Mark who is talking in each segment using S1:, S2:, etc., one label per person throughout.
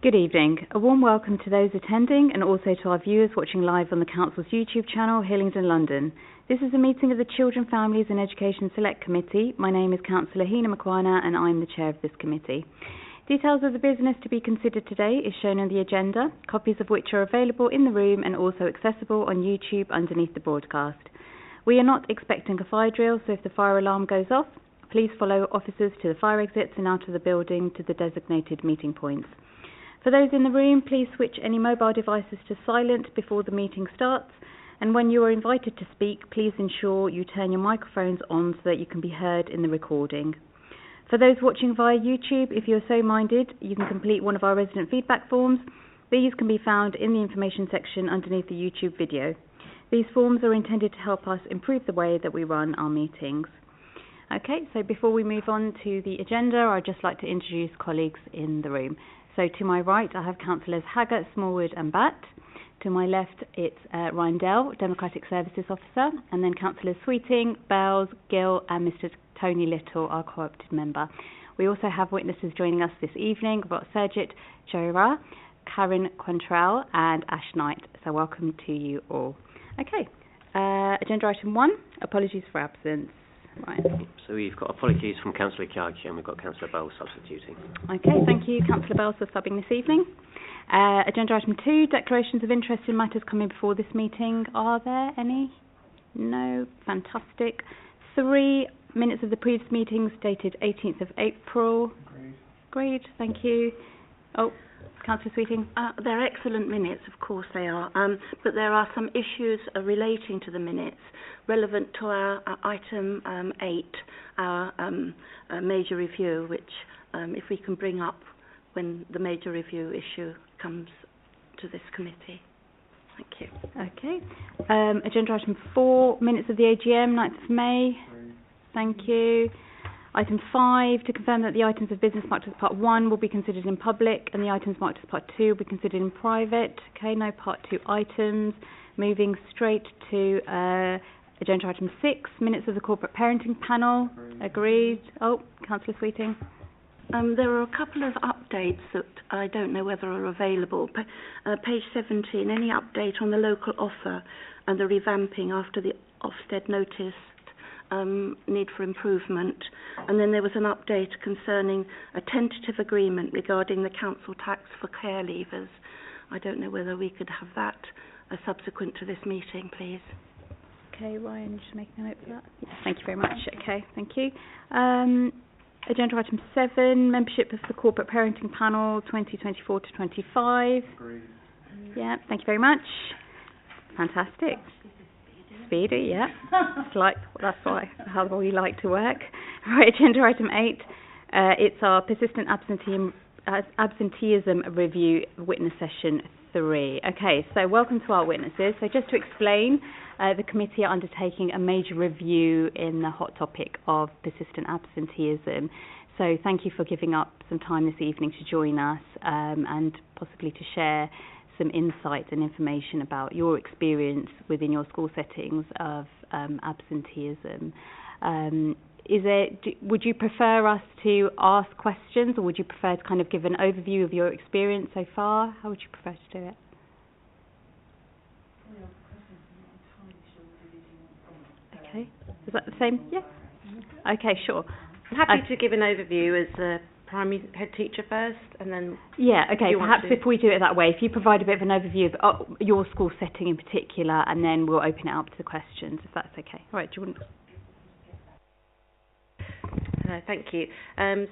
S1: Good evening. A warm welcome to those attending and also to our viewers watching live on the Council's YouTube channel, Hillingdon, London. This is a meeting of the Children, Families and Education Select Committee. My name is Councillor Heena Makwana and I'm the chair of this committee. Details of the business to be considered today is shown on the agenda, copies of which are available in the room and also accessible on YouTube underneath the broadcast. We are not expecting a fire drill, so if the fire alarm goes off, please follow officers to the fire exits and out of the building to the designated meeting points. For those in the room, please switch any mobile devices to silent before the meeting starts, and when you are invited to speak, please ensure you turn your microphones on so that you can be heard in the recording. For those watching via YouTube, if you are so minded, you can complete one of our resident feedback forms. These can be found in the information section underneath the YouTube video. These forms are intended to help us improve the way that we run our meetings. Okay, so before we move on to the agenda, I'd just like to introduce colleagues in the room. So to my right, I have Councillors Haggart, Smallwood and Batt. To my left, it's Ryan Dell, Democratic Services Officer, and then Councillors Sweeting, Bells, Gill and Mr Tony Little, our co-opted member. We also have witnesses joining us this evening. We've got Sergit Joira, Karen Quantrell and Ash Knight. So welcome to you all. Okay, agenda item 1, apologies for absence. Right.
S2: So we've got apologies from Councillor Kyagi and we've got Councillor Bell substituting.
S1: Okay, thank you, Councillor Bell, for subbing this evening. Agenda item 2, declarations of interest in matters coming before this meeting. Are there any? No, fantastic. 3, minutes of the previous meetings dated 18th of April. Agreed, thank you. Oh, Councillor Sweeting.
S3: They're excellent minutes, of course they are, but there are some issues relating to the minutes relevant to our item 8, our major review, which if we can bring up when the major review issue comes to this committee. Thank you.
S1: Okay. Agenda item 4, minutes of the AGM, 9th of May. Thank you. Item 5, to confirm that the items of business marked as Part 1 will be considered in public and the items marked as Part 2 will be considered in private. Okay, no Part 2 items. Moving straight to agenda item 6, minutes of the corporate parenting panel. Agreed. Oh, Councillor Sweeting.
S3: There are a couple of updates that I don't know whether are available. Page 17, any update on the local offer and the revamping after the Ofsted notice need for improvement. And then there was an update concerning a tentative agreement regarding the council tax for care leavers. I don't know whether we could have that subsequent to this meeting, please.
S1: Okay, Ryan, just making a note of that. Thank you very much. Okay, thank you. Agenda item 7, membership of the corporate parenting panel 2024 to 25.
S4: Agreed.
S1: Yeah, thank you very much. Fantastic. Speedy, yeah. That's how we like to work. Right, agenda item 8. It's our persistent absenteeism review, witness session 3. Okay, so welcome to our witnesses. So just to explain, the committee are undertaking a major review in the hot topic of persistent absenteeism. So thank you for giving up some time this evening to join us and possibly to share some insights and information about your experience within your school settings of absenteeism. Would you prefer us to ask questions, or would you prefer to kind of give an overview of your experience so far? How would you prefer to do it? Okay, is that the same? Yeah. Okay, sure.
S5: I'm happy to give an overview as the primary head teacher first, and then...
S1: Yeah, okay, perhaps if we do it that way, if you provide a bit of an overview of your school setting in particular, and then we'll open it up to the questions, if that's okay. All right, do you want
S5: thank you.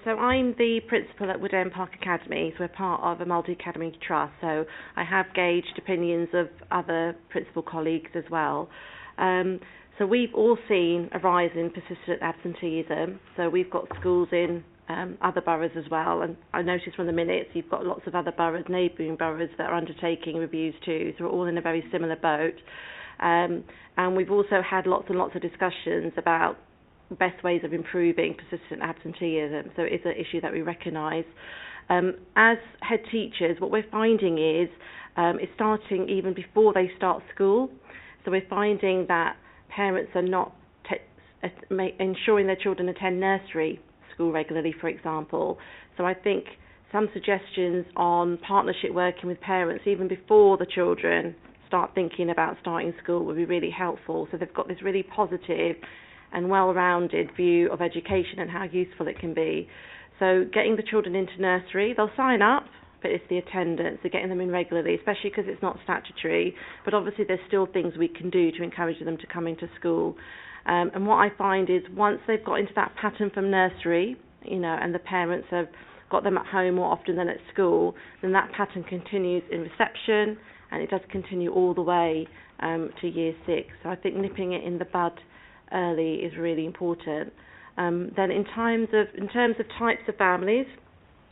S5: So I'm the principal at Woodend Park Academy, so we're part of a multi-academy trust, so I have gauged opinions of other principal colleagues as well. So we've all seen a rise in persistent absenteeism, so we've got schools in other boroughs as well, and I noticed from the minutes you've got lots of other boroughs, neighbouring boroughs, that are undertaking reviews too, so we're all in a very similar boat. And we've also had lots and lots of discussions about best ways of improving persistent absenteeism, so it's an issue that we recognise. As head teachers, what we're finding is it's starting even before they start school, so we're finding that parents are not ensuring their children attend nursery school regularly, for example. So I think some suggestions on partnership working with parents even before the children start thinking about starting school would be really helpful. So they've got this really positive and well-rounded view of education and how useful it can be. So getting the children into nursery, they'll sign up, but it's the attendance, so getting them in regularly, especially because it's not statutory, but obviously there's still things we can do to encourage them to come into school. And what I find is once they've got into that pattern from nursery, and the parents have got them at home more often than at school, then that pattern continues in reception, and it does continue all the way to year 6. So I think nipping it in the bud early is really important. Then in terms of types of families,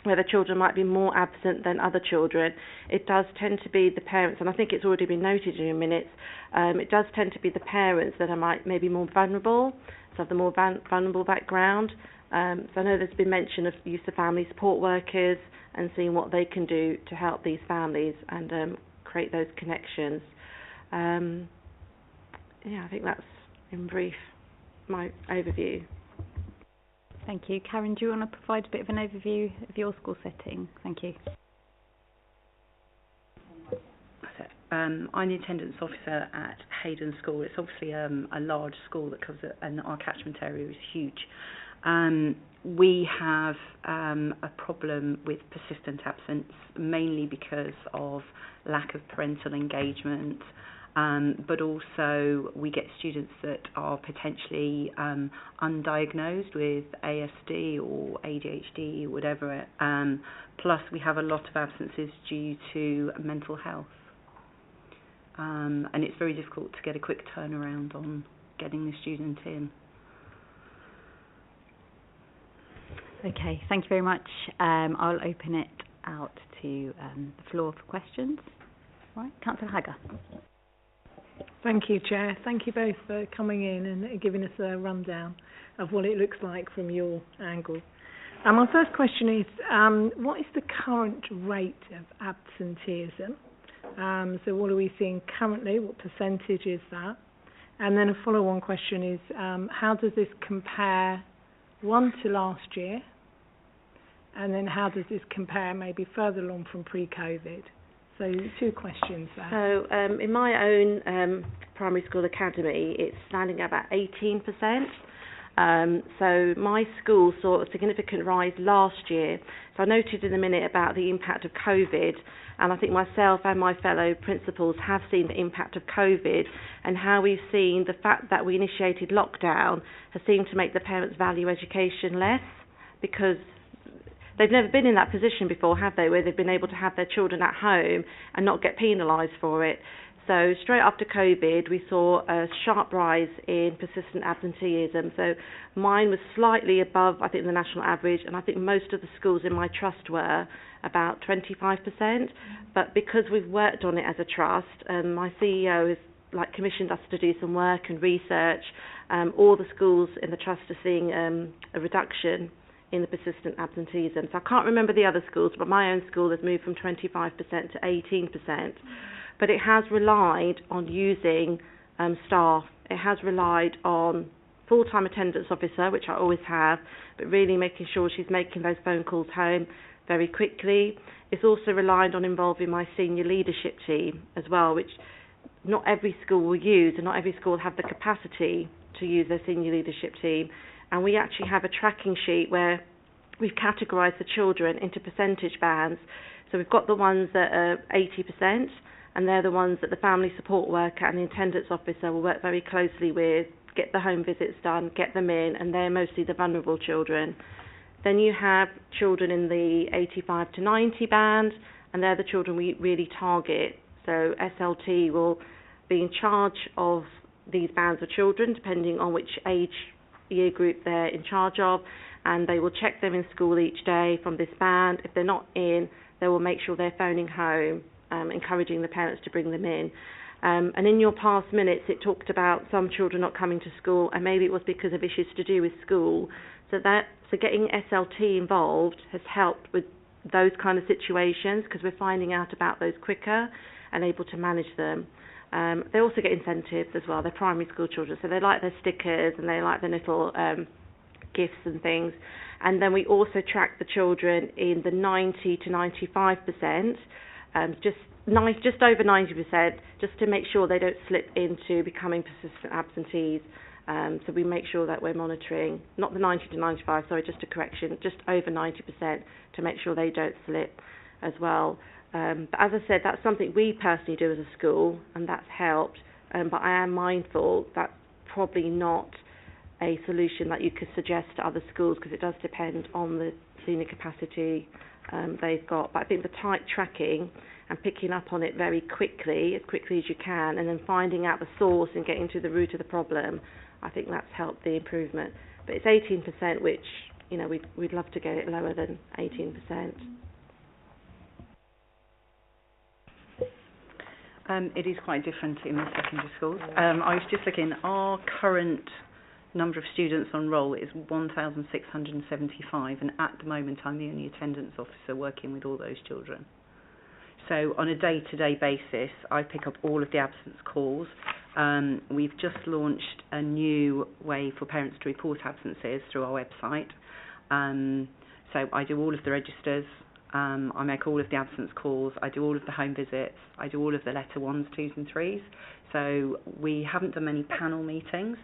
S5: where the children might be more absent than other children, it does tend to be the parents, and I think it's already been noted in your minutes, it does tend to be the parents that are maybe more vulnerable, so have the more vulnerable background. So I know there's been mention of use of family support workers and seeing what they can do to help these families and create those connections. I think that's, in brief, my overview.
S1: Thank you. Karen, do you want to provide a bit of an overview of your school setting? Thank you.
S4: I'm the attendance officer at Hillingdon School. It's obviously a large school that covers it, and our catchment area is huge. We have a problem with persistent absence, mainly because of lack of parental engagement, but also we get students that are potentially undiagnosed with ASD or ADHD or whatever, plus we have a lot of absences due to mental health, and it's very difficult to get a quick turnaround on getting the student in.
S1: Okay, thank you very much. I'll open it out to the floor for questions. All right, Councillor Hager.
S6: Thank you, Chair. Thank you both for coming in and giving us a rundown of what it looks like from your angle. My first question is, what is the current rate of absenteeism? So what are we seeing currently? What percentage is that? And then a follow-on question is, how does this compare, one, to last year? And then how does this compare maybe further along from pre-COVID? So 2 questions there.
S5: So in my own primary school academy, it's standing at about 18%. So my school saw a significant rise last year. So I noted in a minute about the impact of COVID, and I think myself and my fellow principals have seen the impact of COVID and how we've seen the fact that we initiated lockdown has seemed to make the parents value education less, because they've never been in that position before, have they, where they've been able to have their children at home and not get penalised for it. So straight after COVID, we saw a sharp rise in persistent absenteeism. So mine was slightly above, I think, the national average, and I think most of the schools in my trust were about 25%. But because we've worked on it as a trust, my CEO has commissioned us to do some work and research. All the schools in the trust are seeing a reduction in the persistent absenteeism. So I can't remember the other schools, but my own school has moved from 25% to 18%. But it has relied on using staff. It has relied on full-time attendance officer, which I always have, but really making sure she's making those phone calls home very quickly. It's also relied on involving my senior leadership team as well, which not every school will use, and not every school will have the capacity to use their senior leadership team. And we actually have a tracking sheet where we've categorised the children into percentage bands. So we've got the ones that are 80%, and they're the ones that the family support worker and the attendance officer will work very closely with, get the home visits done, get them in, and they're mostly the vulnerable children. Then you have children in the 85 to 90 band, and they're the children we really target. So SLT will be in charge of these bands of children, depending on which age year group they're in charge of, and they will check them in school each day from this band. If they're not in, they will make sure they're phoning home, encouraging the parents to bring them in. And in your past minutes, it talked about some children not coming to school, and maybe it was because of issues to do with school. So getting SLT involved has helped with those kind of situations, because we're finding out about those quicker and able to manage them. They also get incentives as well. They're primary school children, so they like their stickers and they like their little gifts and things. And then we also track the children in the 90 to 95%, just over 90%, just to make sure they don't slip into becoming persistent absentees. So we make sure that we're monitoring, not the 90 to 95, sorry, just a correction, just over 90% to make sure they don't slip as well. But as I said, that's something we personally do as a school, and that's helped. But I am mindful that's probably not a solution that you could suggest to other schools, because it does depend on the senior capacity they've got. But I think the tight tracking and picking up on it very quickly, as you can, and then finding out the source and getting to the root of the problem, I think that's helped the improvement. But it's 18%, which, you know, we'd love to get it lower than 18%.
S4: It is quite different in the secondary schools. I was just looking, our current number of students on roll is 1,675, and at the moment I'm the only attendance officer working with all those children. So on a day-to-day basis, I pick up all of the absence calls. We've just launched a new way for parents to report absences through our website. So I do all of the registers. I make all of the absence calls. I do all of the home visits. I do all of the letter 1s, 2s and 3s. So we haven't done many panel meetings.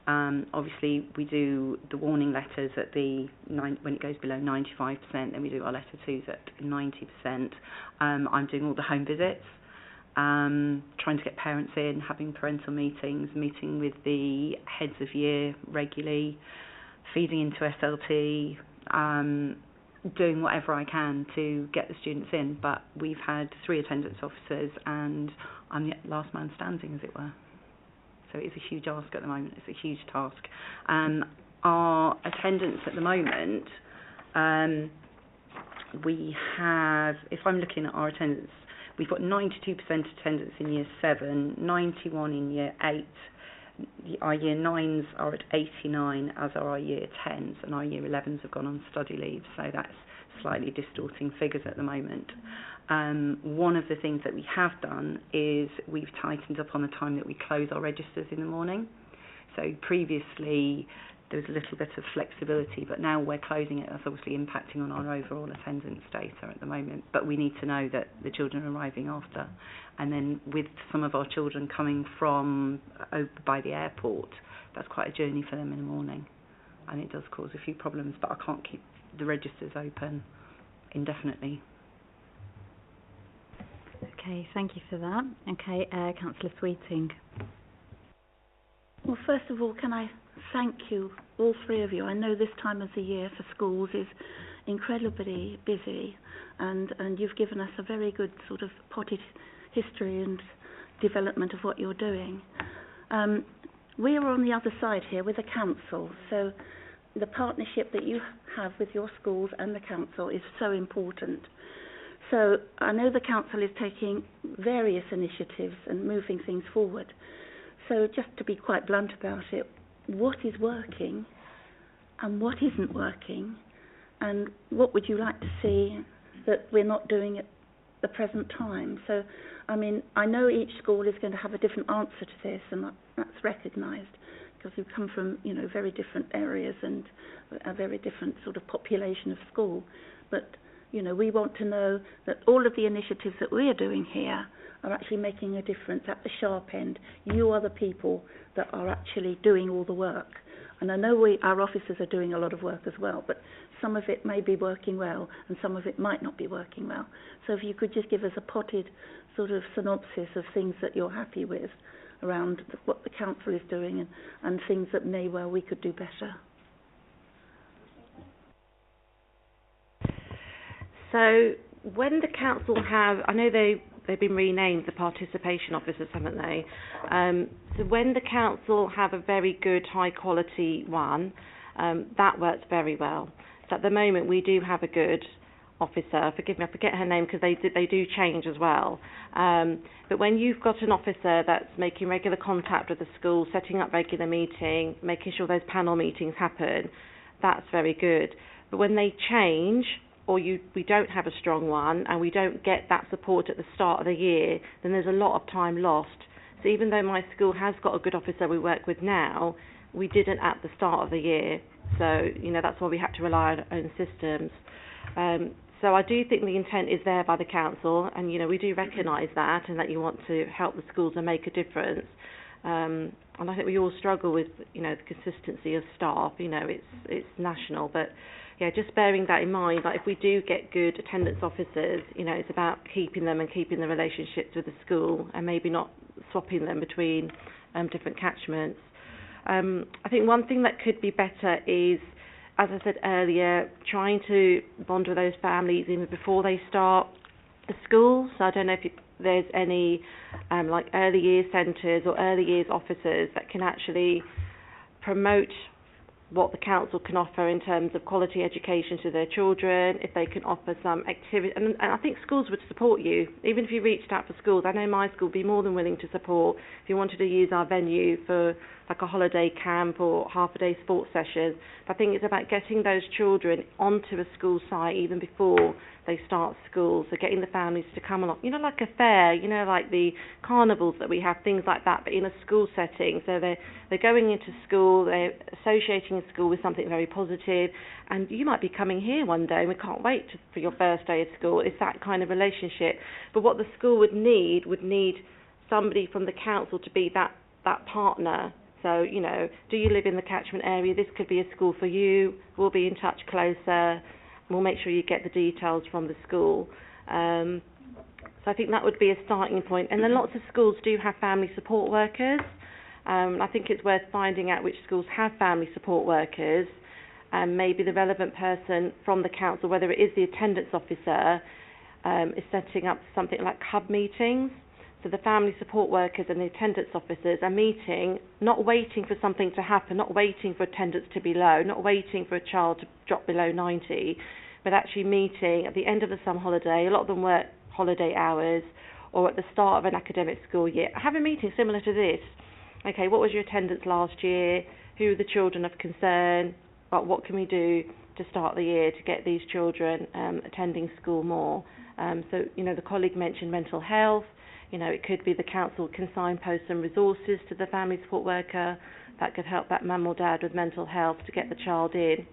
S4: Obviously, we do the warning letters at when it goes below 95%, then we do our letter 2s at 90%. I'm doing all the home visits, trying to get parents in, having parental meetings, meeting with the heads of year regularly, feeding into SLT, doing whatever I can to get the students in. But we've had 3 attendance officers, and I'm the last man standing, as it were. So it is a huge ask at the moment. It's a huge task. Our attendance at the moment, we have, if I'm looking at our attendance, we've got 92% attendance in year 7, 91 in year 8. Our year 9s are at 89, as are our year 10s, and our year 11s have gone on study leave, so that's slightly distorting figures at the moment. One of the things that we have done is we've tightened up on the time that we close our registers in the morning. So previously there was a little bit of flexibility, but now we're closing it. That's obviously impacting on our overall attendance data at the moment, but we need to know that the children are arriving after. And then with some of our children coming from over by the airport, that's quite a journey for them in the morning, and it does cause a few problems, but I can't keep the registers open indefinitely.
S1: Okay, thank you for that. Okay, Councillor Sweeting.
S3: Well, first of all, can I thank you, all 3 of you. I know this time of the year for schools is incredibly busy, and you've given us a very good sort of potted history and development of what you're doing. We are on the other side here with the council, so the partnership that you have with your schools and the council is so important. So I know the council is taking various initiatives and moving things forward. So just to be quite blunt about it, what is working and what isn't working, and what would you like to see that we're not doing at the present time? So, I mean, I know each school is going to have a different answer to this, and that's recognised, because we come from, you know, very different areas and a very different sort of population of school. But, you know, we want to know that all of the initiatives that we are doing here are actually making a difference at the sharp end. You are the people that are actually doing all the work. And I know our officers are doing a lot of work as well, but some of it may be working well and some of it might not be working well. So if you could just give us a potted sort of synopsis of things that you're happy with around what the council is doing, and things that may well we could do better.
S5: So when the council have, I know they've been renamed the participation officers, haven't they? So when the council have a very good high quality one, that works very well. So at the moment we do have a good officer, forgive me, I forget her name because they do change as well. But when you've got an officer that's making regular contact with the school, setting up regular meetings, making sure those panel meetings happen, that's very good. But when they change, or we don't have a strong one and we don't get that support at the start of the year, then there's a lot of time lost. So even though my school has got a good officer we work with now, we didn't at the start of the year. So, that's why we had to rely on our own systems. So I do think the intent is there by the council, and, we do recognise that, and that you want to help the schools and make a difference. And I think we all struggle with, the consistency of staff. It's national, but just bearing that in mind, like if we do get good attendance officers, it's about keeping them and keeping the relationships with the school, and maybe not swapping them between different catchments. I think one thing that could be better is, as I said earlier, trying to bond with those families even before they start the school. So I don't know if there's any like early years centres or early years officers that can actually promote what the council can offer in terms of quality education to their children, if they can offer some activity. And I think schools would support you, even if you reached out for schools. I know my school would be more than willing to support if you wanted to use our venue for like a holiday camp or half-a-day sports session. But I think it's about getting those children onto a school site even before they start school, so getting the families to come along, like a fair, like the carnivals that we have, things like that, but in a school setting. So they're going into school, they're associating school with something very positive, and you might be coming here one day and we can't wait for your first day of school. It's that kind of relationship. But what the school would need somebody from the council to be that partner. So, do you live in the catchment area? This could be a school for you. We'll be in touch closer. We'll make sure you get the details from the school. So I think that would be a starting point. And then lots of schools do have family support workers. I think it's worth finding out which schools have family support workers, and maybe the relevant person from the council, whether it is the attendance officer, is setting up something like hub meetings. So the family support workers and the attendance officers are meeting, not waiting for something to happen, not waiting for attendance to be low, not waiting for a child to drop below 90, but actually meeting at the end of the summer holiday. A lot of them work holiday hours, or at the start of an academic school year. Have a meeting similar to this. Okay, what was your attendance last year? Who are the children of concern? What can we do to start the year to get these children attending school more? So, the colleague mentioned mental health. It could be the council can signpost some resources to the family support worker that could help that mum or dad with mental health to get the child in,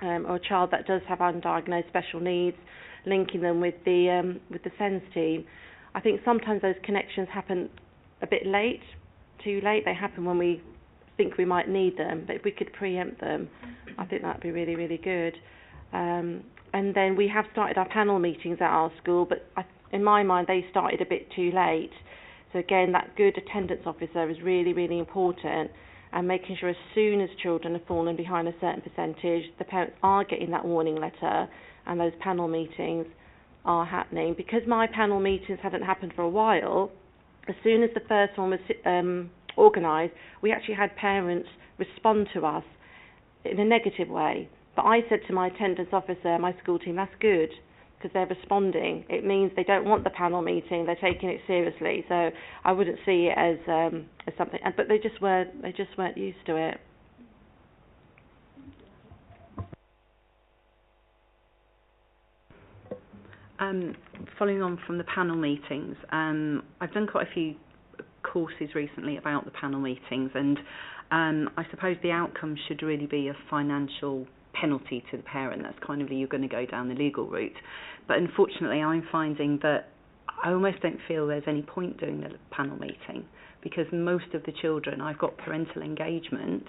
S5: or a child that does have undiagnosed special needs, linking them with the SENS team. I think sometimes those connections happen a bit late, too late. They happen when we think we might need them, but if we could preempt them, I think that would be really, really good. And then we have started our panel meetings at our school, but in my mind, they started a bit too late. So again, that good attendance officer is really, really important, and making sure as soon as children have fallen behind a certain percentage, the parents are getting that warning letter and those panel meetings are happening. Because my panel meetings haven't happened for a while, as soon as the first one was organised, we actually had parents respond to us in a negative way. But I said to my attendance officer, my school team, that's good, because they're responding. It means they don't want the panel meeting, they're taking it seriously. So I wouldn't see it as something, but they just weren't used to it.
S4: Following on from the panel meetings, I've done quite a few courses recently about the panel meetings, and I suppose the outcome should really be a financial penalty to the parent. That's kind of you're going to go down the legal route. But unfortunately, I'm finding that I almost don't feel there's any point doing the panel meeting, because most of the children, I've got parental engagement,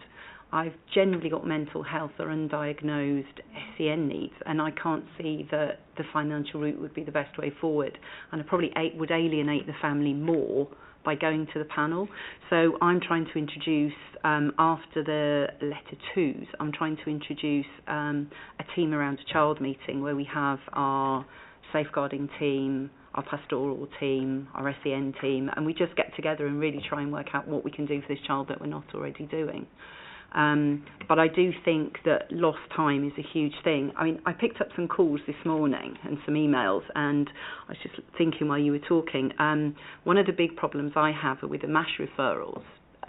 S4: I've generally got mental health or undiagnosed SEN needs, and I can't see that the financial route would be the best way forward, and I probably would alienate the family more by going to the panel. So I'm trying to introduce, after the letter twos, I'm trying to introduce a team around a child meeting where we have our safeguarding team, our pastoral team, our SEN team, and we just get together and really try and work out what we can do for this child that we're not already doing. But I do think that lost time is a huge thing. I mean, I picked up some calls this morning and some emails, and I was just thinking while you were talking, one of the big problems I have are with the MASH referrals,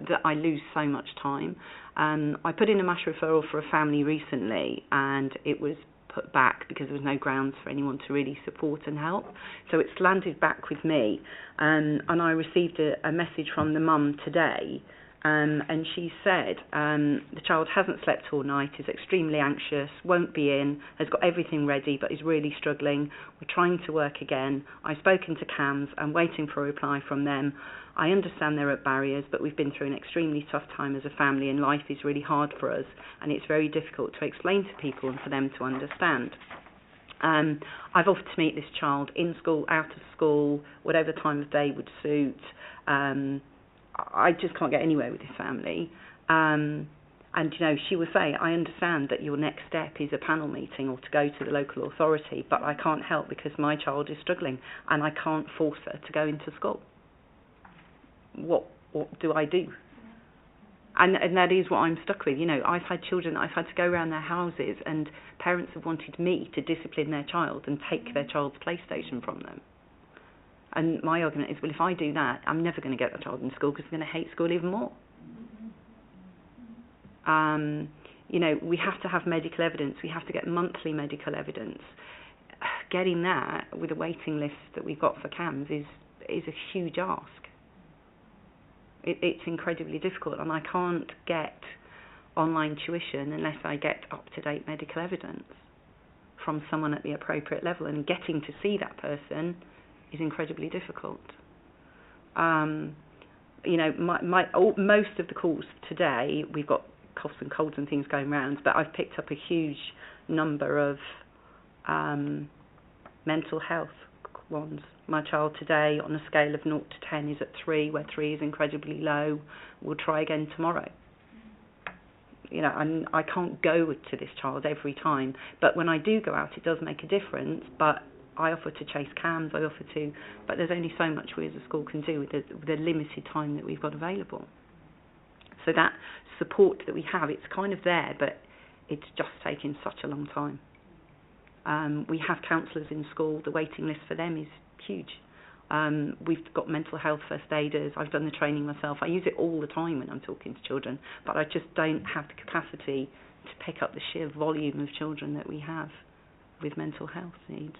S4: that I lose so much time. I put in a MASH referral for a family recently, and it was put back because there was no grounds for anyone to really support and help. So it's landed back with me, and I received a message from the mum today And she said the child hasn't slept all night, is extremely anxious, won't be in, has got everything ready but is really struggling. We're trying to work again. I've spoken to CAMS. I'm waiting for a reply from them. I understand there are barriers, but we've been through an extremely tough time as a family and life is really hard for us and it's very difficult to explain to people and for them to understand. I've offered to meet this child in school, out of school, whatever time of day would suit. I just can't get anywhere with this family. And, she will say, I understand that your next step is a panel meeting or to go to the local authority, but I can't help because my child is struggling and I can't force her to go into school. What do I do? And that is what I'm stuck with. I've had children, I've had to go around their houses and parents have wanted me to discipline their child and take their child's PlayStation from them. And my argument is, well, if I do that, I'm never going to get the child in school because they're going to hate school even more. We have to have medical evidence. We have to get monthly medical evidence. Getting that with a waiting list that we've got for CAMS is a huge ask. It's incredibly difficult, and I can't get online tuition unless I get up-to-date medical evidence from someone at the appropriate level, and getting to see that person is incredibly difficult. Most of the calls today, we've got coughs and colds and things going round, but I've picked up a huge number of mental health ones. My child today, on a scale of 0 to 10, is at 3, where 3 is incredibly low. We'll try again tomorrow. I can't go to this child every time, but when I do go out, it does make a difference. But I offer to chase CAMS, but there's only so much we as a school can do with the limited time that we've got available. So that support that we have, it's kind of there, but it's just taking such a long time. We have counsellors in school. The waiting list for them is huge. We've got mental health first aiders. I've done the training myself. I use it all the time when I'm talking to children, but I just don't have the capacity to pick up the sheer volume of children that we have with mental health needs.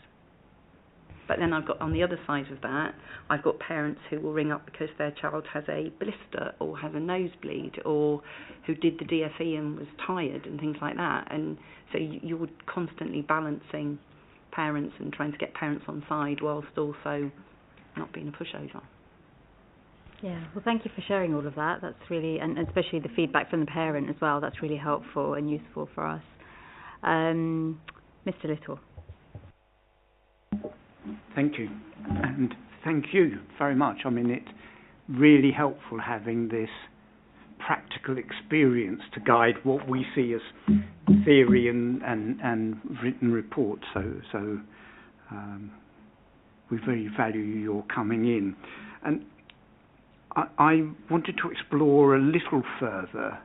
S4: But then I've got, on the other side of that, I've got parents who will ring up because their child has a blister or has a nosebleed, or who did the DFE and was tired and things like that. And so you're constantly balancing parents and trying to get parents on side whilst also not being a pushover.
S1: Yeah, well, thank you for sharing all of that. That's really, and especially the feedback from the parent as well, that's really helpful and useful for us. Mr. Little.
S7: Thank you, and thank you very much. I mean, it's really helpful having this practical experience to guide what we see as theory and written reports. So we very value your coming in. And I wanted to explore a little further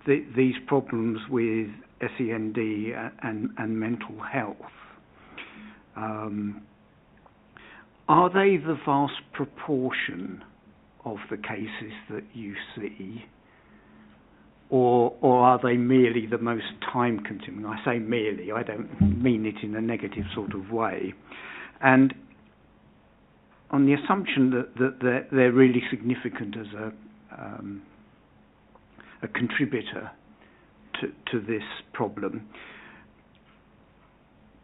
S7: these problems with SEND and mental health. Are they the vast proportion of the cases that you see, or are they merely the most time-consuming? I say merely, I don't mean it in a negative sort of way. And on the assumption that they're really significant as a contributor to this problem,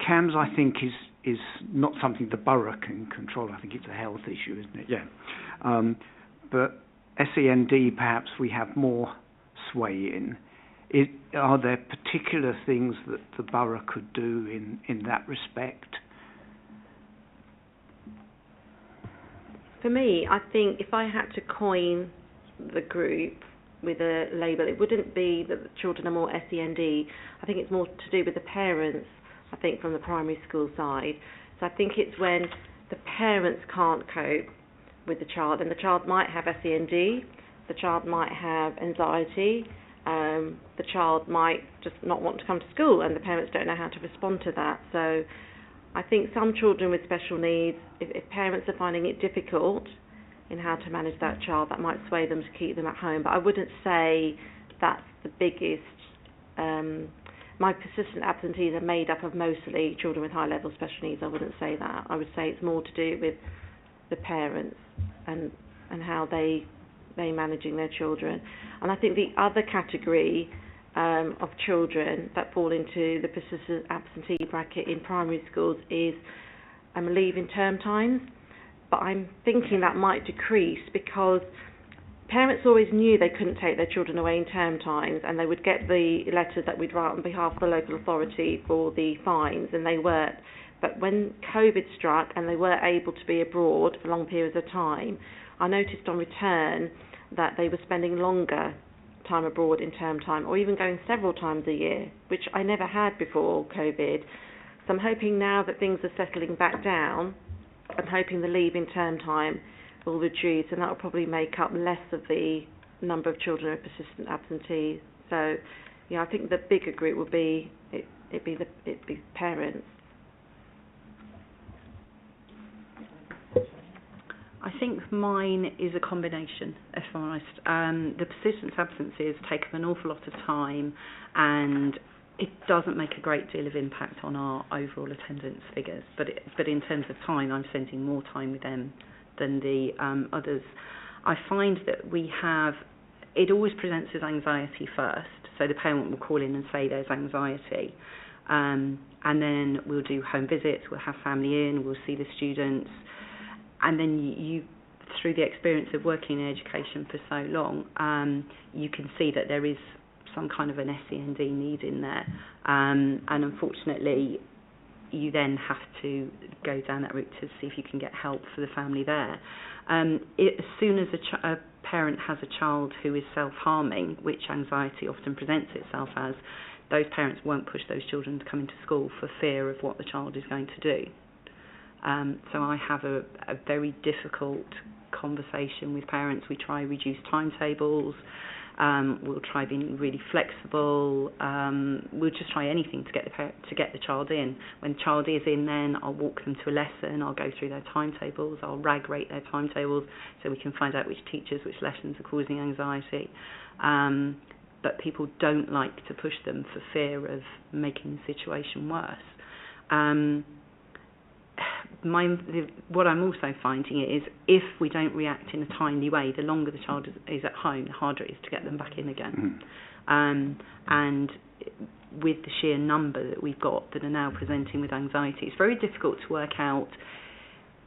S7: CAMS, I think, is not something the borough can control. I think it's a health issue, isn't it? Yeah. But SEND, perhaps we have more sway in. Are there particular things that the borough could do in that respect?
S5: For me, I think if I had to coin the group with a label, it wouldn't be that the children are more SEND. I think it's more to do with the parents, I think, from the primary school side. So I think it's when the parents can't cope with the child, and the child might have SEND, the child might have anxiety, the child might just not want to come to school, and the parents don't know how to respond to that. So I think some children with special needs, if parents are finding it difficult in how to manage that child, that might sway them to keep them at home. But I wouldn't say that's the biggest. My persistent absentees are made up of mostly children with high-level special needs. I wouldn't say that. I would say it's more to do with the parents and how they they managing their children. And I think the other category of children that fall into the persistent absentee bracket in primary schools is leave in term times. But I'm thinking that might decrease because parents always knew they couldn't take their children away in term times, and they would get the letters that we'd write on behalf of the local authority for the fines, and they weren't. But when COVID struck and they were able to be abroad for long periods of time, I noticed on return that they were spending longer time abroad in term time, or even going several times a year, which I never had before COVID. So I'm hoping now that things are settling back down, I'm hoping the leave in term time will reduce, and that will probably make up less of the number of children who are persistent absentees. So, yeah, I think the bigger group will be it'd be parents.
S4: I think mine is a combination, if I'm honest. The persistent absences take up an awful lot of time, and it doesn't make a great deal of impact on our overall attendance figures. But in terms of time, I'm spending more time with them than the others. I find that it always presents as anxiety first. So the parent will call in and say there's anxiety. And then we'll do home visits, we'll have family in, we'll see the students. And then you through the experience of working in education for so long, you can see that there is some kind of an SEND need in there. And unfortunately, you then have to go down that route to see if you can get help for the family there. As soon as a parent has a child who is self-harming, which anxiety often presents itself as, those parents won't push those children to come into school for fear of what the child is going to do. So I have a very difficult conversation with parents. We try reduce timetables. We'll try being really flexible. We'll just try anything to get the child in. When the child is in, then I'll walk them to a lesson. I'll go through their timetables. I'll rag rate their timetables so we can find out which teachers, which lessons are causing anxiety. But people don't like to push them for fear of making the situation worse. What I'm also finding is if we don't react in a timely way, the longer the child is at home, the harder it is to get them back in again. And with the sheer number that we've got that are now presenting with anxiety, it's very difficult to work out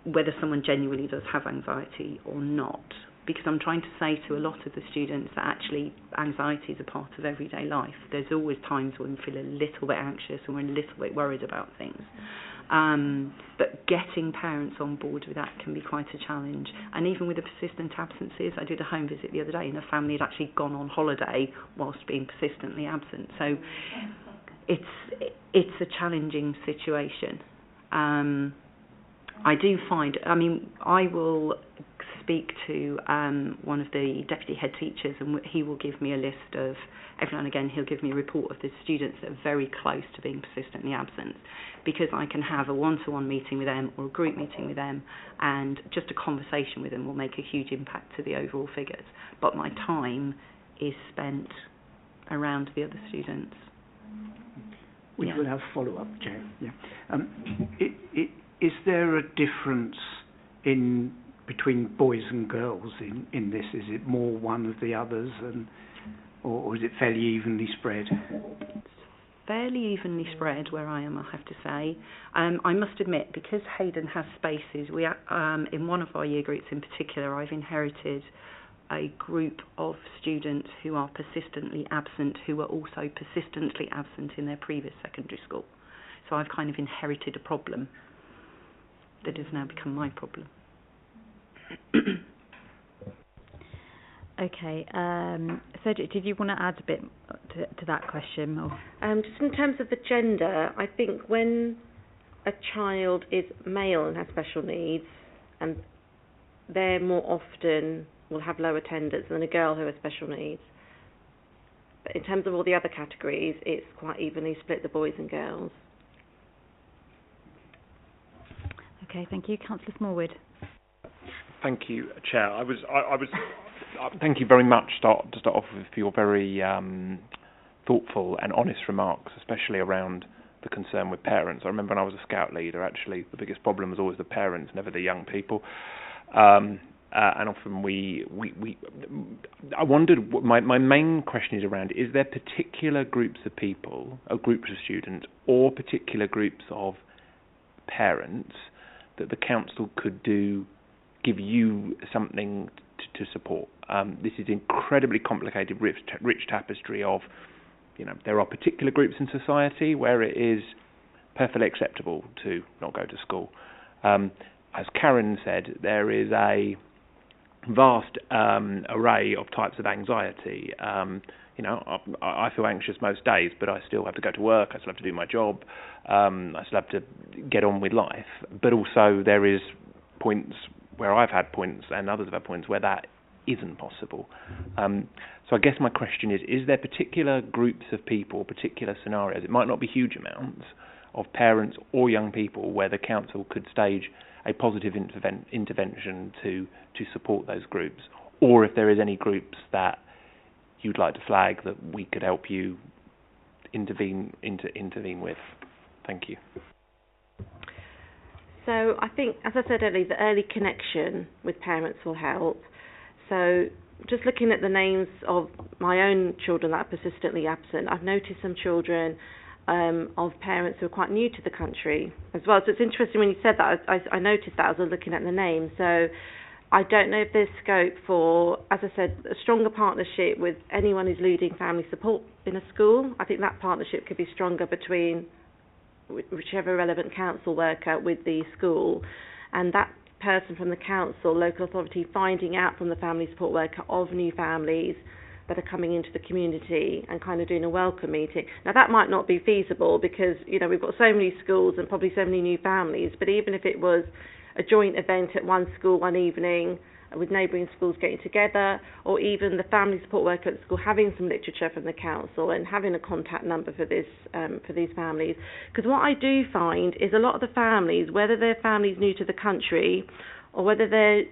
S4: whether someone genuinely does have anxiety or not, because I'm trying to say to a lot of the students that actually anxiety is a part of everyday life. There's always times when we feel a little bit anxious and we're a little bit worried about things. But getting parents on board with that can be quite a challenge. And even with the persistent absences, I did a home visit the other day and a family had actually gone on holiday whilst being persistently absent. So it's a challenging situation. I do find, I will speak to one of the deputy head teachers, and he will give me a list of, every now and again he'll give me a report of the students that are very close to being persistently absent, because I can have a one-to-one meeting with them or a group meeting with them, and just a conversation with them will make a huge impact to the overall figures. But my time is spent around the other students.
S7: We will have follow-up, Chair. Is there a difference between boys and girls in this? Is it more one of the others, or is it fairly evenly spread?
S4: It's fairly evenly spread where I am, I have to say. I must admit, because Hayden has spaces, we in one of our year groups in particular, I've inherited a group of students who are persistently absent, who were also persistently absent in their previous secondary school. So I've kind of inherited a problem that has now become my problem.
S1: Okay, so did you want to add a bit to that question? Or?
S5: Just in terms of the gender, I think when a child is male and has special needs, and they're more often will have low attendance than a girl who has special needs. But in terms of all the other categories, it's quite evenly split, the boys and girls.
S1: Okay, thank you. Councillor Smallwood.
S8: Thank you, Chair. I was. Thank you very much. To start off with, for your very thoughtful and honest remarks, especially around the concern with parents. I remember when I was a scout leader, actually, the biggest problem was always the parents, never the young people. and often I wondered, my main question is around, is there particular groups of people, or groups of students, or particular groups of parents that the council could give you something to support? This is incredibly complicated, rich tapestry of, there are particular groups in society where it is perfectly acceptable to not go to school. As Karen said, there is a vast array of types of anxiety. I feel anxious most days, but I still have to go to work, I still have to do my job, I still have to get on with life. But also there is points where I've had points and others have had points where that isn't possible. So I guess my question is there particular groups of people, particular scenarios, it might not be huge amounts, of parents or young people where the council could stage a positive intervention to support those groups, or if there is any groups that you'd like to flag that we could help you intervene with. Thank you.
S5: So I think, as I said earlier, the early connection with parents will help. So just looking at the names of my own children that are persistently absent, I've noticed some children of parents who are quite new to the country as well. So it's interesting when you said that, I noticed that as I was looking at the name. So I don't know if there's scope for, as I said, a stronger partnership with anyone who's leading family support in a school. I think that partnership could be stronger between whichever relevant council worker with the school, and that person from the council, local authority, finding out from the family support worker of new families that are coming into the community and kind of doing a welcome meeting. Now that might not be feasible because, we've got so many schools and probably so many new families, but even if it was a joint event at one school one evening with neighbouring schools getting together, or even the family support worker at the school having some literature from the council and having a contact number for these families. Because what I do find is a lot of the families, whether they're families new to the country or whether they're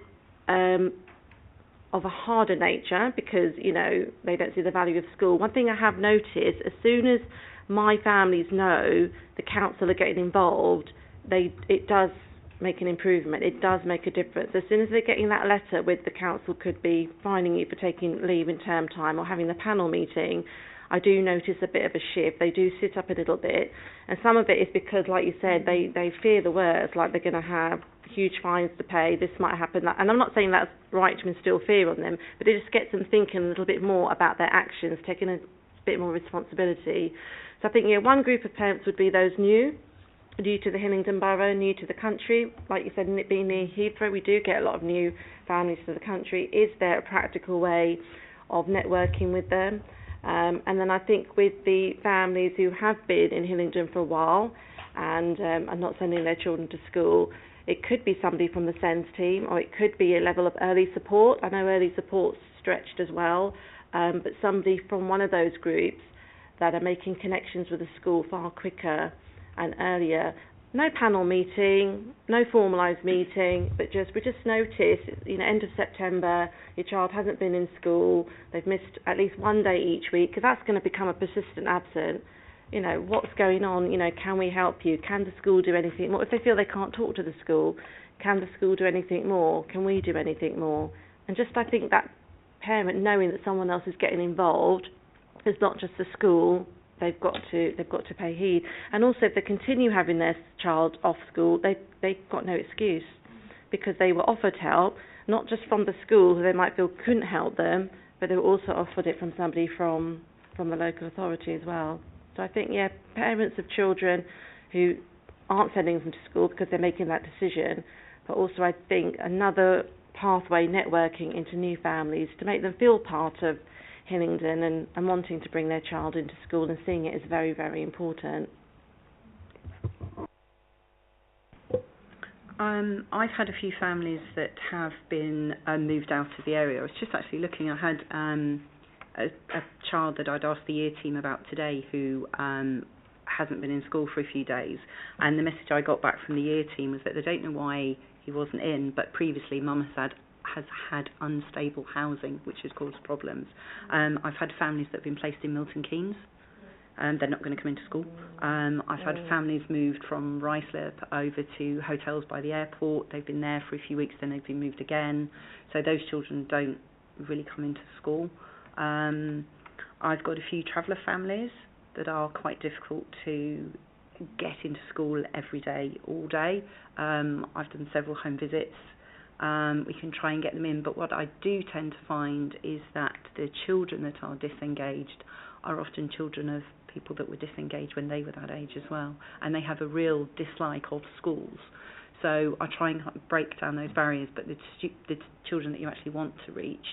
S5: of a harder nature because, they don't see the value of school, one thing I have noticed, as soon as my families know the council are getting involved, it does make an improvement. It does make a difference. As soon as they're getting that letter with the council could be fining you for taking leave in term time or having the panel meeting, I do notice a bit of a shift. They do sit up a little bit, and some of it is because, like you said, they fear the worst, like they're going to have huge fines to pay, this might happen, that. And I'm not saying that's right to instill fear on them, but it just gets them thinking a little bit more about their actions, taking a bit more responsibility. So I think, one group of parents would be those new to the Hillingdon Borough, new to the country. Like you said, being near Heathrow, we do get a lot of new families to the country. Is there a practical way of networking with them? And then I think with the families who have been in Hillingdon for a while and are not sending their children to school, it could be somebody from the SENS team, or it could be a level of early support. I know early support's stretched as well, but somebody from one of those groups that are making connections with the school far quicker and earlier. No panel meeting, no formalised meeting, but we just notice, end of September, your child hasn't been in school, they've missed at least one day each week, because that's going to become a persistent absent. What's going on? Can we help you? Can the school do anything more? If they feel they can't talk to the school, can the school do anything more? Can we do anything more? And I think that parent knowing that someone else is getting involved, it's not just the school. They've got to pay heed, and also if they continue having their child off school, they've got no excuse because they were offered help, not just from the school who they might feel couldn't help them, but they were also offered it from somebody from the local authority as well. So I think parents of children who aren't sending them to school because they're making that decision, but also I think another pathway, networking into new families to make them feel part of Hillingdon and wanting to bring their child into school and seeing it is very, very important.
S4: I've had a few families that have been moved out of the area. I was just actually looking, I had a child that I'd asked the year team about today who hasn't been in school for a few days, and the message I got back from the year team was that they don't know why he wasn't in, but previously mum has had unstable housing, which has caused problems. I've had families that have been placed in Milton Keynes, they're not going to come into school. I've had families moved from Ruislip over to hotels by the airport. They've been there for a few weeks, then they've been moved again. So those children don't really come into school. I've got a few traveller families that are quite difficult to get into school every day, all day. I've done several home visits. We can try and get them in, but what I do tend to find is that the children that are disengaged are often children of people that were disengaged when they were that age as well, and they have a real dislike of schools. So I try and break down those barriers, but the children that you actually want to reach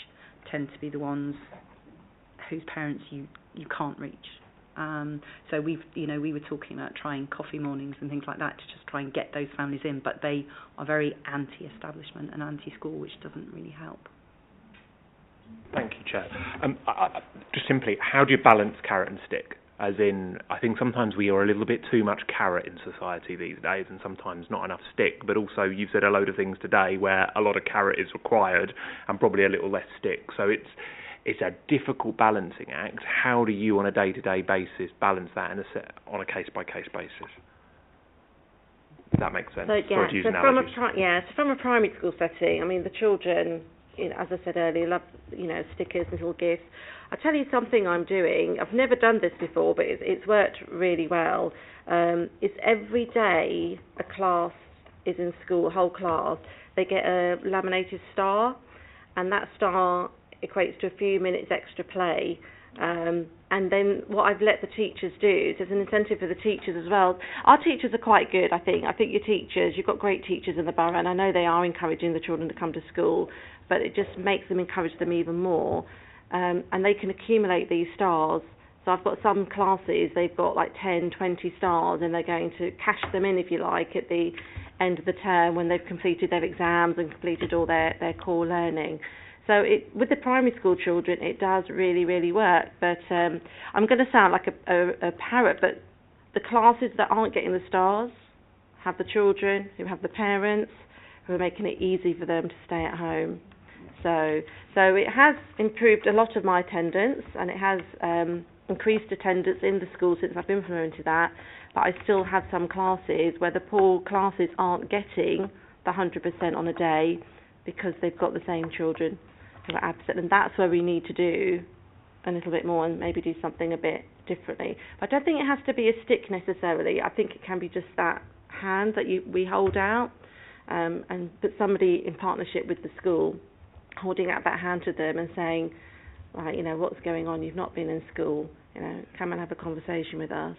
S4: tend to be the ones whose parents you can't reach. So we were talking about trying coffee mornings and things like that to just try and get those families in, but they are very anti-establishment and anti-school, which doesn't really help.
S8: Thank you, Chair. Just simply, how do you balance carrot and stick? As in, I think sometimes we are a little bit too much carrot in society these days, and sometimes not enough stick. But also, you've said a load of things today where a lot of carrot is required and probably a little less stick. So it's a difficult balancing act. How do you, on a day-to-day basis, balance that on a case-by-case basis? Does that make sense?
S5: So from a primary school setting, I mean, the children, as I said earlier, love, stickers, little gifts. I'll tell you something I'm doing. I've never done this before, but it's worked really well. It's every day a class is in school, a whole class, they get a laminated star, and that star equates to a few minutes extra play. And then what I've let the teachers do is there's an incentive for the teachers as well. Our teachers are quite good, I think. I think your teachers, you've got great teachers in the borough, and I know they are encouraging the children to come to school, but it just makes them encourage them even more. And they can accumulate these stars. So I've got some classes, they've got like 10, 20 stars, and they're going to cash them in, if you like, at the end of the term when they've completed their exams and completed all their core learning. So with the primary school children, it does really, really work. But I'm going to sound like a parrot, but the classes that aren't getting the stars have the children who have the parents who are making it easy for them to stay at home. So it has improved a lot of my attendance, and it has increased attendance in the school since I've implemented that. But I still have some classes where the poor classes aren't getting the 100% on a day because they've got the same children who are absent, and that's where we need to do a little bit more and maybe do something a bit differently. But I don't think it has to be a stick necessarily. I think it can be just that hand that we hold out, and put somebody in partnership with the school holding out that hand to them and saying, right, what's going on? You've not been in school. Come and have a conversation with us.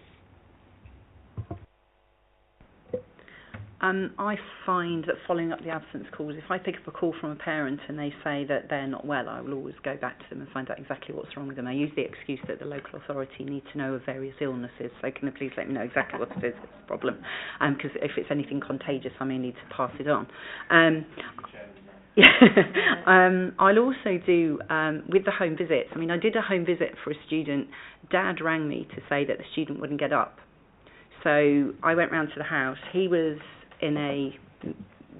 S4: I find that following up the absence calls, if I pick up a call from a parent and they say that they're not well, I will always go back to them and find out exactly what's wrong with them. I use the excuse that the local authority need to know of various illnesses, so can you please let me know exactly what it is that's the problem? Because if it's anything contagious, I may need to pass it on. I'll also do, with the home visits, I did a home visit for a student. Dad rang me to say that the student wouldn't get up. So I went round to the house. He was in a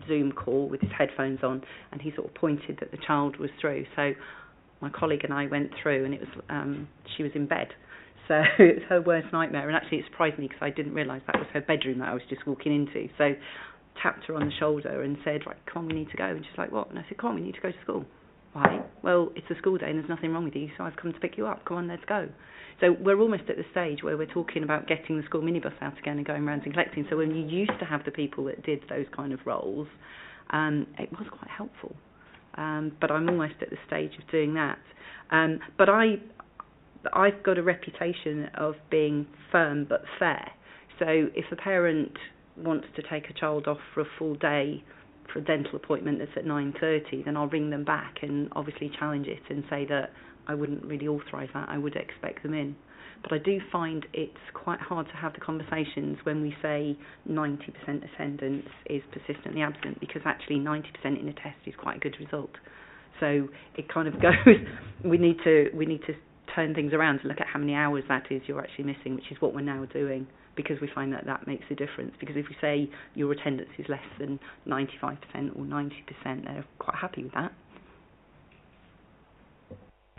S4: Zoom call with his headphones on, and he sort of pointed that the child was through. So my colleague and I went through, and it was she was in bed. So it was her worst nightmare, and actually it surprised me because I didn't realise that was her bedroom that I was just walking into. So tapped her on the shoulder and said, right, come on, we need to go. And she's like, what? And I said, come on, we need to go to school. Why? Well, it's a school day and there's nothing wrong with you, so I've come to pick you up. Come on, let's go. So we're almost at the stage where we're talking about getting the school minibus out again and going around and collecting. So when you used to have the people that did those kind of roles, it was quite helpful. But I'm almost at the stage of doing that. But I've got a reputation of being firm but fair. So if a parent wants to take a child off for a full day for a dental appointment that's at 9:30, then I'll ring them back and obviously challenge it and say that I wouldn't really authorise that, I would expect them in. But I do find it's quite hard to have the conversations when we say 90% attendance is persistently absent, because actually 90% in a test is quite a good result. So it kind of goes, we need to turn things around to look at how many hours that is you're actually missing, which is what we're now doing, because we find that makes a difference. Because if we say your attendance is less than 95% or 90%, they're quite happy with that.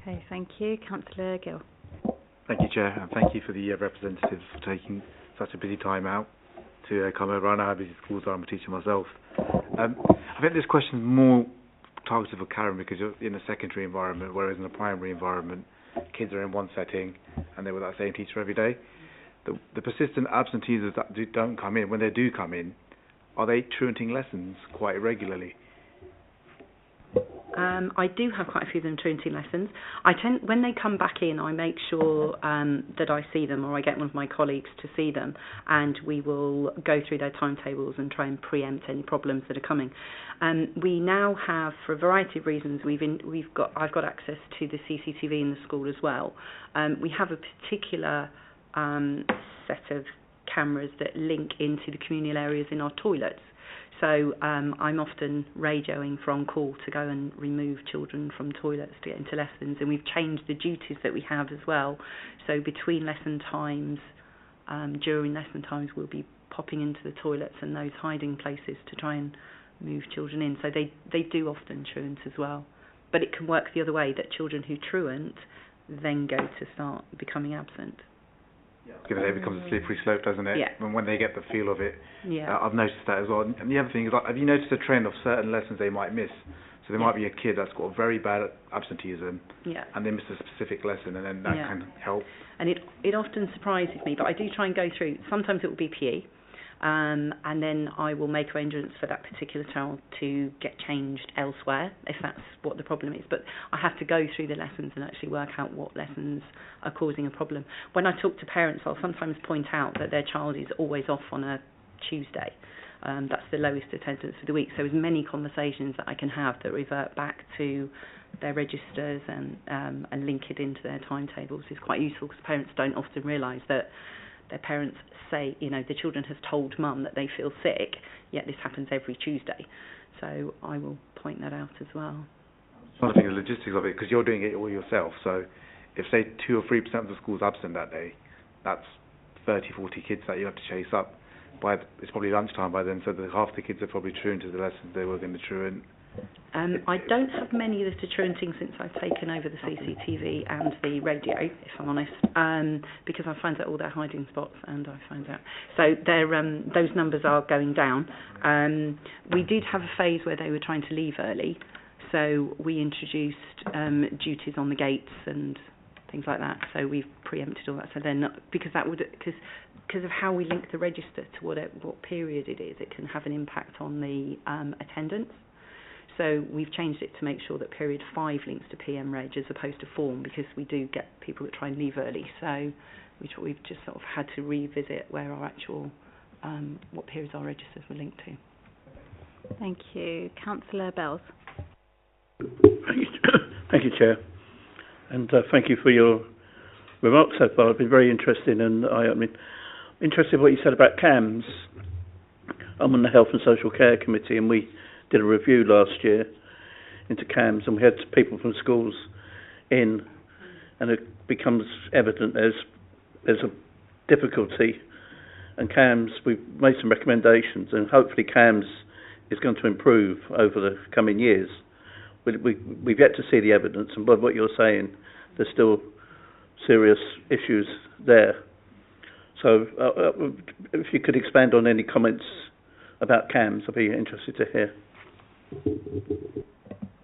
S1: Okay, thank you. Councillor Gill.
S9: Thank you, Chair, and thank you for the representatives for taking such a busy time out to come over. I know how busy schools are. I'm a teacher myself. I think this question is more targeted for Karen because you're in a secondary environment, whereas in a primary environment, kids are in one setting and they're with that same teacher every day. The persistent absentees that don't come in, when they do come in, are they truanting lessons quite regularly?
S4: I do have quite a few of them truanting lessons. When they come back in, I make sure that I see them, or I get one of my colleagues to see them, and we will go through their timetables and try and preempt any problems that are coming. We now have, for a variety of reasons, I've got access to the CCTV in the school as well. We have a particular set of cameras that link into the communal areas in our toilets. So I'm often radioing for on-call to go and remove children from toilets to get into lessons, and we've changed the duties that we have as well. So between lesson times, during lesson times, we'll be popping into the toilets and those hiding places to try and move children in. So they do often truant as well. But it can work the other way, that children who truant then go to start becoming absent.
S9: It becomes a slippery slope, doesn't it?
S4: Yeah.
S9: And when they get the feel of it,
S4: Yeah.
S9: I've noticed that as well. And the other thing is, like, have you noticed a trend of certain lessons they might miss? So there might be a kid that's got very bad absenteeism, and they miss a specific lesson, and then that can help.
S4: And it often surprises me, but I do try and go through. Sometimes it will be PE, and then I will make arrangements for that particular child to get changed elsewhere, if that's what the problem is. But I have to go through the lessons and actually work out what lessons are causing a problem. When I talk to parents, I'll sometimes point out that their child is always off on a Tuesday. That's the lowest attendance for the week. So as many conversations that I can have that revert back to their registers and link it into their timetables is quite useful, because parents don't often realise that their parents say, the children have told mum that they feel sick, yet this happens every Tuesday. So I will point that out as well.
S9: I'm trying to think of the logistics of it, because you're doing it all yourself. So if, say, 2 or 3% of the school's absent that day, that's 30, 40 kids that you have to chase up. It's probably lunchtime by then, so half the kids are probably truant to the lessons they were going to truant.
S4: I don't have many that are truanting since I've taken over the CCTV and the radio, if I'm honest, because I find out all their hiding spots, and I find out. So those numbers are going down. We did have a phase where they were trying to leave early, so we introduced duties on the gates and things like that. So we've preempted all that. So they're not, because of how we link the register to what period it is, it can have an impact on the attendance. So we've changed it to make sure that period 5 links to PM Reg as opposed to form, because we do get people that try and leave early. So we've just sort of had to revisit where our actual, what periods our registers were linked to.
S1: Thank you. Councillor Bells.
S10: Thank you, Chair. And thank you for your remarks so far. It's been very interesting and eye-opening. Interested in what you said about CAMS. I'm on the Health and Social Care Committee, and we did a review last year into CAMS, and we had people from schools in, and it becomes evident there's a difficulty. And CAMS, we've made some recommendations, and hopefully CAMS is going to improve over the coming years. We've yet to see the evidence, and by what you're saying, there's still serious issues there. So if you could expand on any comments about CAMS, I'd be interested to hear.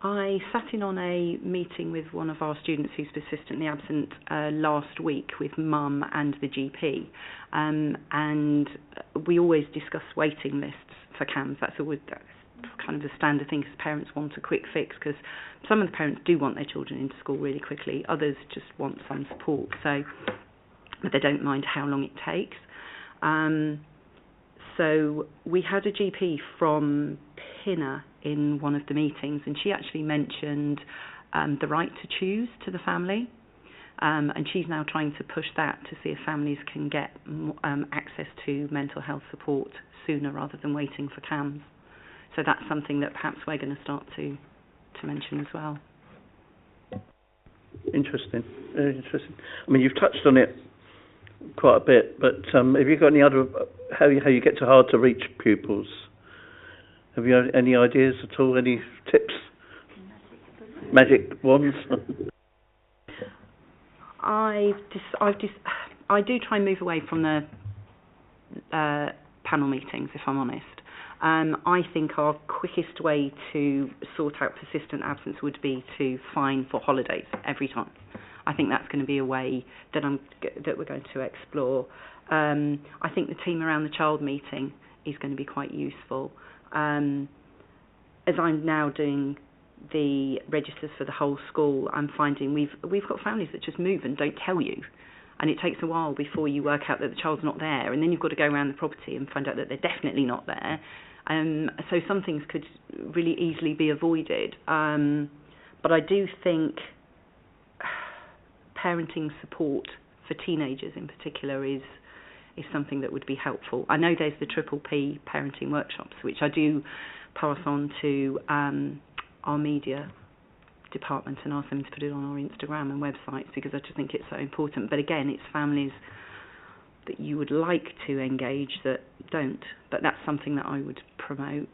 S4: I sat in on a meeting with one of our students who's persistently absent last week with mum and the GP, and we always discuss waiting lists for CAMS. That's kind of a standard thing, because parents want a quick fix, because some of the parents do want their children into school really quickly, others just want some support, but they don't mind how long it takes. So we had a GP from Pinner in one of the meetings, and she actually mentioned the right to choose to the family, and she's now trying to push that to see if families can get access to mental health support sooner rather than waiting for CAMS. So that's something that perhaps we're going to start to mention as well.
S10: Interesting, very interesting. I mean, you've touched on it quite a bit, but have you got any other, how you get to hard to reach pupils? Have you any ideas at all, any tips? Magic wands?
S4: I do try and move away from the panel meetings, if I'm honest. I think our quickest way to sort out persistent absence would be to fine for holidays every time. I think that's going to be a way that we're going to explore. I think the team around the child meeting is going to be quite useful. As I'm now doing the registers for the whole school, I'm finding we've got families that just move and don't tell you. And it takes a while before you work out that the child's not there, and then you've got to go around the property and find out that they're definitely not there. So some things could really easily be avoided. But I do think parenting support for teenagers in particular is something that would be helpful. I know there's the Triple P parenting workshops, which I do pass on to our media department and ask them to put it on our Instagram and websites, because I just think it's so important. But again, it's families that you would like to engage that don't, but that's something that I would promote.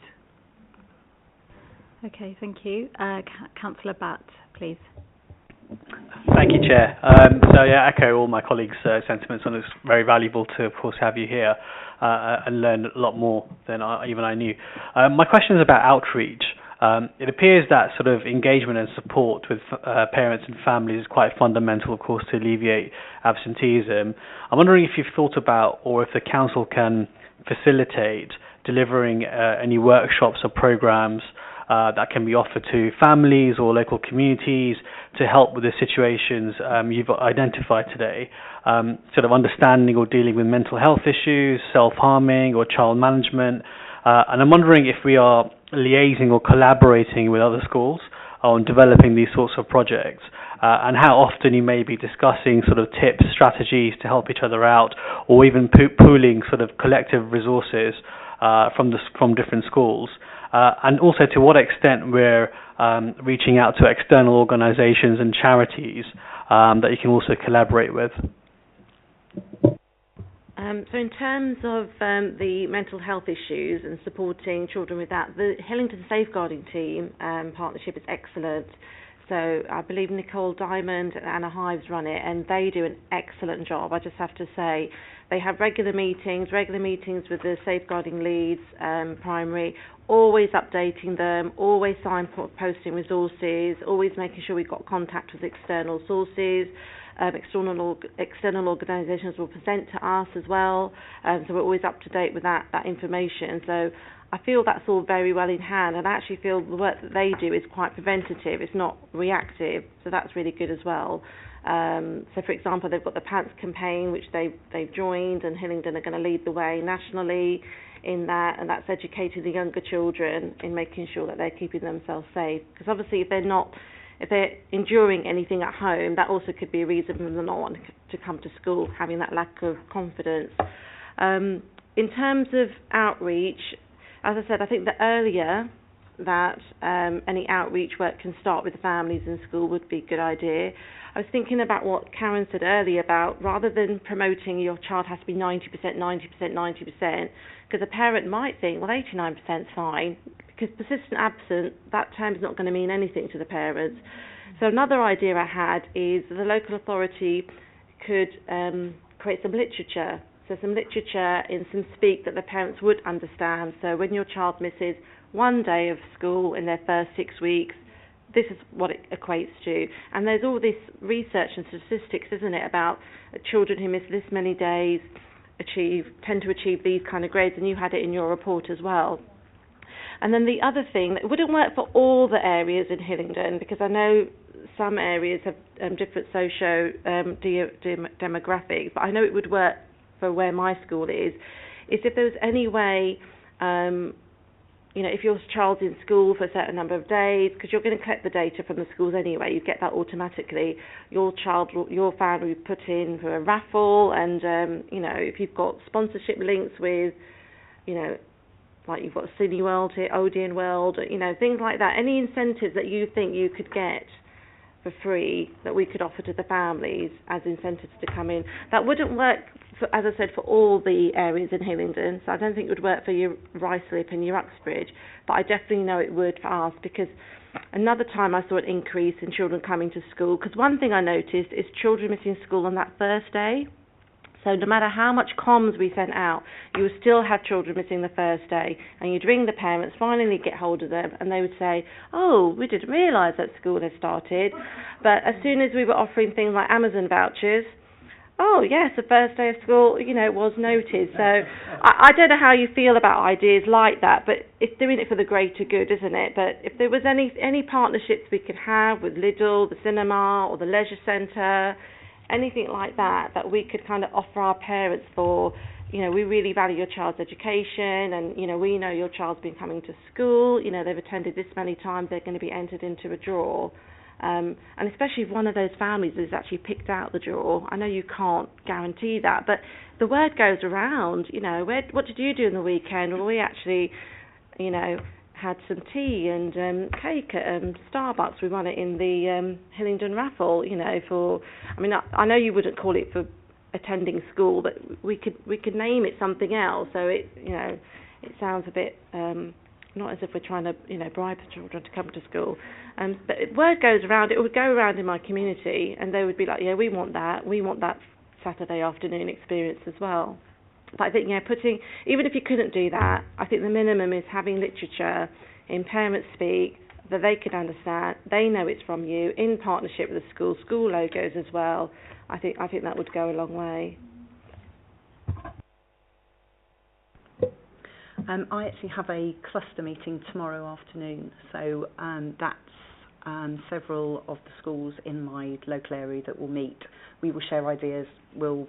S1: Okay, thank you. Councillor Batt, please.
S11: Thank you, Chair. Echo all my colleagues' sentiments on it. It's very valuable to, of course, have you here and learn a lot more than even I knew. My question is about outreach. It appears that sort of engagement and support with parents and families is quite fundamental, of course, to alleviate absenteeism. I'm wondering if you've thought about, or if the council can facilitate delivering any workshops or programs that can be offered to families or local communities to help with the situations you've identified today, sort of understanding or dealing with mental health issues, self-harming or child management. And I'm wondering if we are liaising or collaborating with other schools on developing these sorts of projects, and how often you may be discussing sort of tips, strategies to help each other out, or even pooling sort of collective resources from different schools, and also to what extent we're reaching out to external organisations and charities that you can also collaborate with.
S5: So in terms of the mental health issues and supporting children with that, the Hillingdon Safeguarding Team partnership is excellent. So I believe Nicole Diamond and Anna Hives run it, and they do an excellent job. I just have to say, they have regular meetings with the safeguarding leads, primary, always updating them, always signposting resources, always making sure we've got contact with external sources. External organisations will present to us as well, so we're always up to date with that information. So I feel that's all very well in hand, and I actually feel the work that they do is quite preventative, it's not reactive, so that's really good as well. So for example, they've got the Pants campaign, which they've joined, and Hillingdon are going to lead the way nationally in that, and that's educating the younger children in making sure that they're keeping themselves safe, because obviously if they're enduring anything at home, that also could be a reason for them not wanting to come to school, having that lack of confidence. In terms of outreach, as I said, I think the earlier that any outreach work can start with the families in school would be a good idea. I was thinking about what Karen said earlier about, rather than promoting your child has to be 90%, because a parent might think, well, 89% is fine, because persistent absent, that term's not going to mean anything to the parents. So another idea I had is the local authority could create some literature. So some literature in some speak that the parents would understand. So when your child misses one day of school in their first 6 weeks, this is what it equates to. And there's all this research and statistics, isn't it, about children who miss this many days tend to achieve these kind of grades, and you had it in your report as well. And then the other thing, that wouldn't work for all the areas in Hillingdon, because I know some areas have different demographics, but I know it would work for where my school is if there was any way, if your child's in school for a certain number of days, because you're going to collect the data from the schools anyway, you get that automatically, your family would put in for a raffle, and, if you've got sponsorship links with, like you've got Cineworld here, Odeon World, things like that, any incentives that you think you could get for free that we could offer to the families as incentives to come in. That wouldn't work, as I said, for all the areas in Hillingdon, so I don't think it would work for your Ruislip and your Uxbridge, but I definitely know it would for us, because Another time I saw an increase in children coming to school, because one thing I noticed is children missing school on that first day. So no matter how much comms we sent out, you would still have children missing the first day, and you'd ring the parents, finally get hold of them, and they would say, oh, we didn't realise that school had started. But as soon as we were offering things like Amazon vouchers, oh yes, the first day of school, was noted. So I don't know how you feel about ideas like that, but it's doing it for the greater good, isn't it? But if there was any partnerships we could have with Lidl, the cinema, or the leisure centre, anything like that we could kind of offer our parents for, we really value your child's education, and we know your child's been coming to school, they've attended this many times, they're going to be entered into a draw. And especially if one of those families has actually picked out the draw. I know you can't guarantee that, but the word goes around, what did you do in the weekend? Well, we actually, had some tea and cake at Starbucks. We won it in the Hillingdon raffle, I know you wouldn't call it for attending school, but we could name it something else, so it sounds a bit not as if we're trying to bribe the children to come to school, but word goes around. It would go around in my community, and they would be like, yeah, we want that Saturday afternoon experience as well. But I think even if you couldn't do that, I think the minimum is having literature in parent speak that they could understand. They know it's from you, in partnership with the school logos as well. I think that would go a long way.
S4: I actually have a cluster meeting tomorrow afternoon, so that's several of the schools in my local area that will meet. We will share ideas, we'll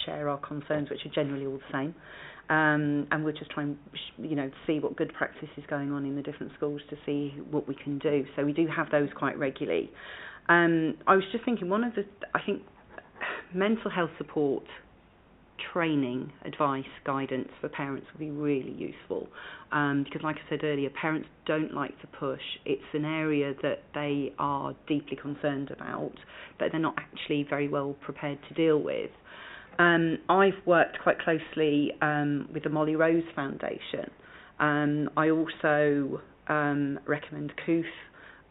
S4: share our concerns, which are generally all the same, and we'll just try and see what good practice is going on in the different schools to see what we can do. So we do have those quite regularly. I was just thinking, I think mental health support training, advice, guidance for parents would be really useful, because like I said earlier, parents don't like to push. It's an area that they are deeply concerned about, but they're not actually very well prepared to deal with. I've worked quite closely with the Molly Rose Foundation. I also recommend Cooth,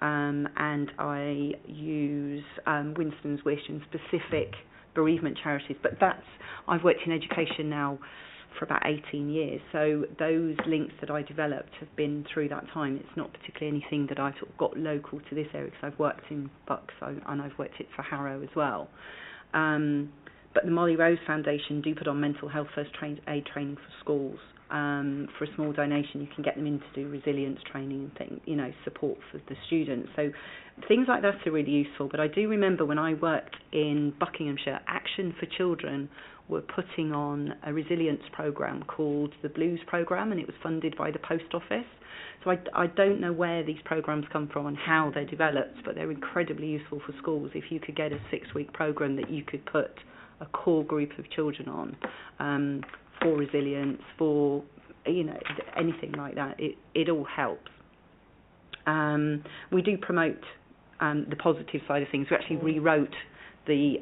S4: and I use Winston's Wish and specific bereavement charities, but I've worked in education now for about 18 years, so those links that I developed have been through that time. It's not particularly anything that I've sort of got local to this area, because I've worked in Bucks and I've worked it for Harrow as well. But the Molly Rose Foundation do put on mental health first aid training for schools. For a small donation, you can get them in to do resilience training and support for the students. So things like that are really useful. But I do remember when I worked in Buckinghamshire, Action for Children were putting on a resilience programme called the Blues Programme, and it was funded by the Post Office. So I don't know where these programmes come from and how they're developed, but they're incredibly useful for schools. If you could get a 6-week programme that you could put a core group of children on, for resilience, for anything like that, it all helps. We do promote the positive side of things. We actually rewrote the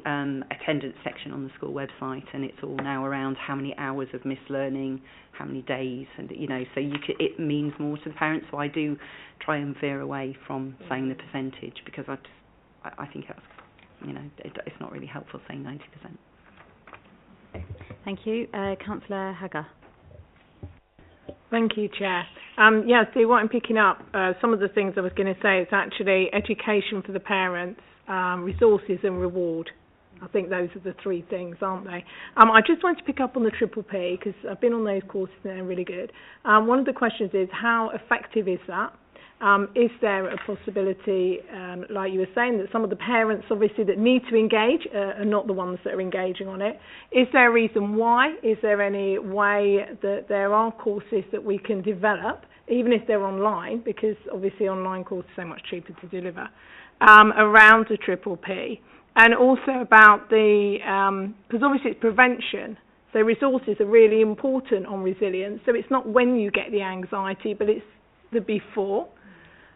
S4: attendance section on the school website, and it's all now around how many hours of missed learning, how many days, and so it means more to the parents. So I do try and veer away from saying the percentage, because I think that's it's not really helpful saying 90%.
S1: Thank you. Councillor Hagar.
S6: Thank you, Chair. See, what I'm picking up, some of the things I was going to say is actually education for the parents, resources and reward. I think those are the three things, aren't they? I just wanted to pick up on the Triple P, because I've been on those courses and they're really good. One of the questions is, how effective is that? Is there a possibility, like you were saying, that some of the parents obviously that need to engage are not the ones that are engaging on it? Is there a reason why? Is there any way that there are courses that we can develop, even if they're online, because obviously online courses are so much cheaper to deliver, around the Triple P? And also about because obviously it's prevention, so resources are really important on resilience. So it's not when you get the anxiety, but it's the before.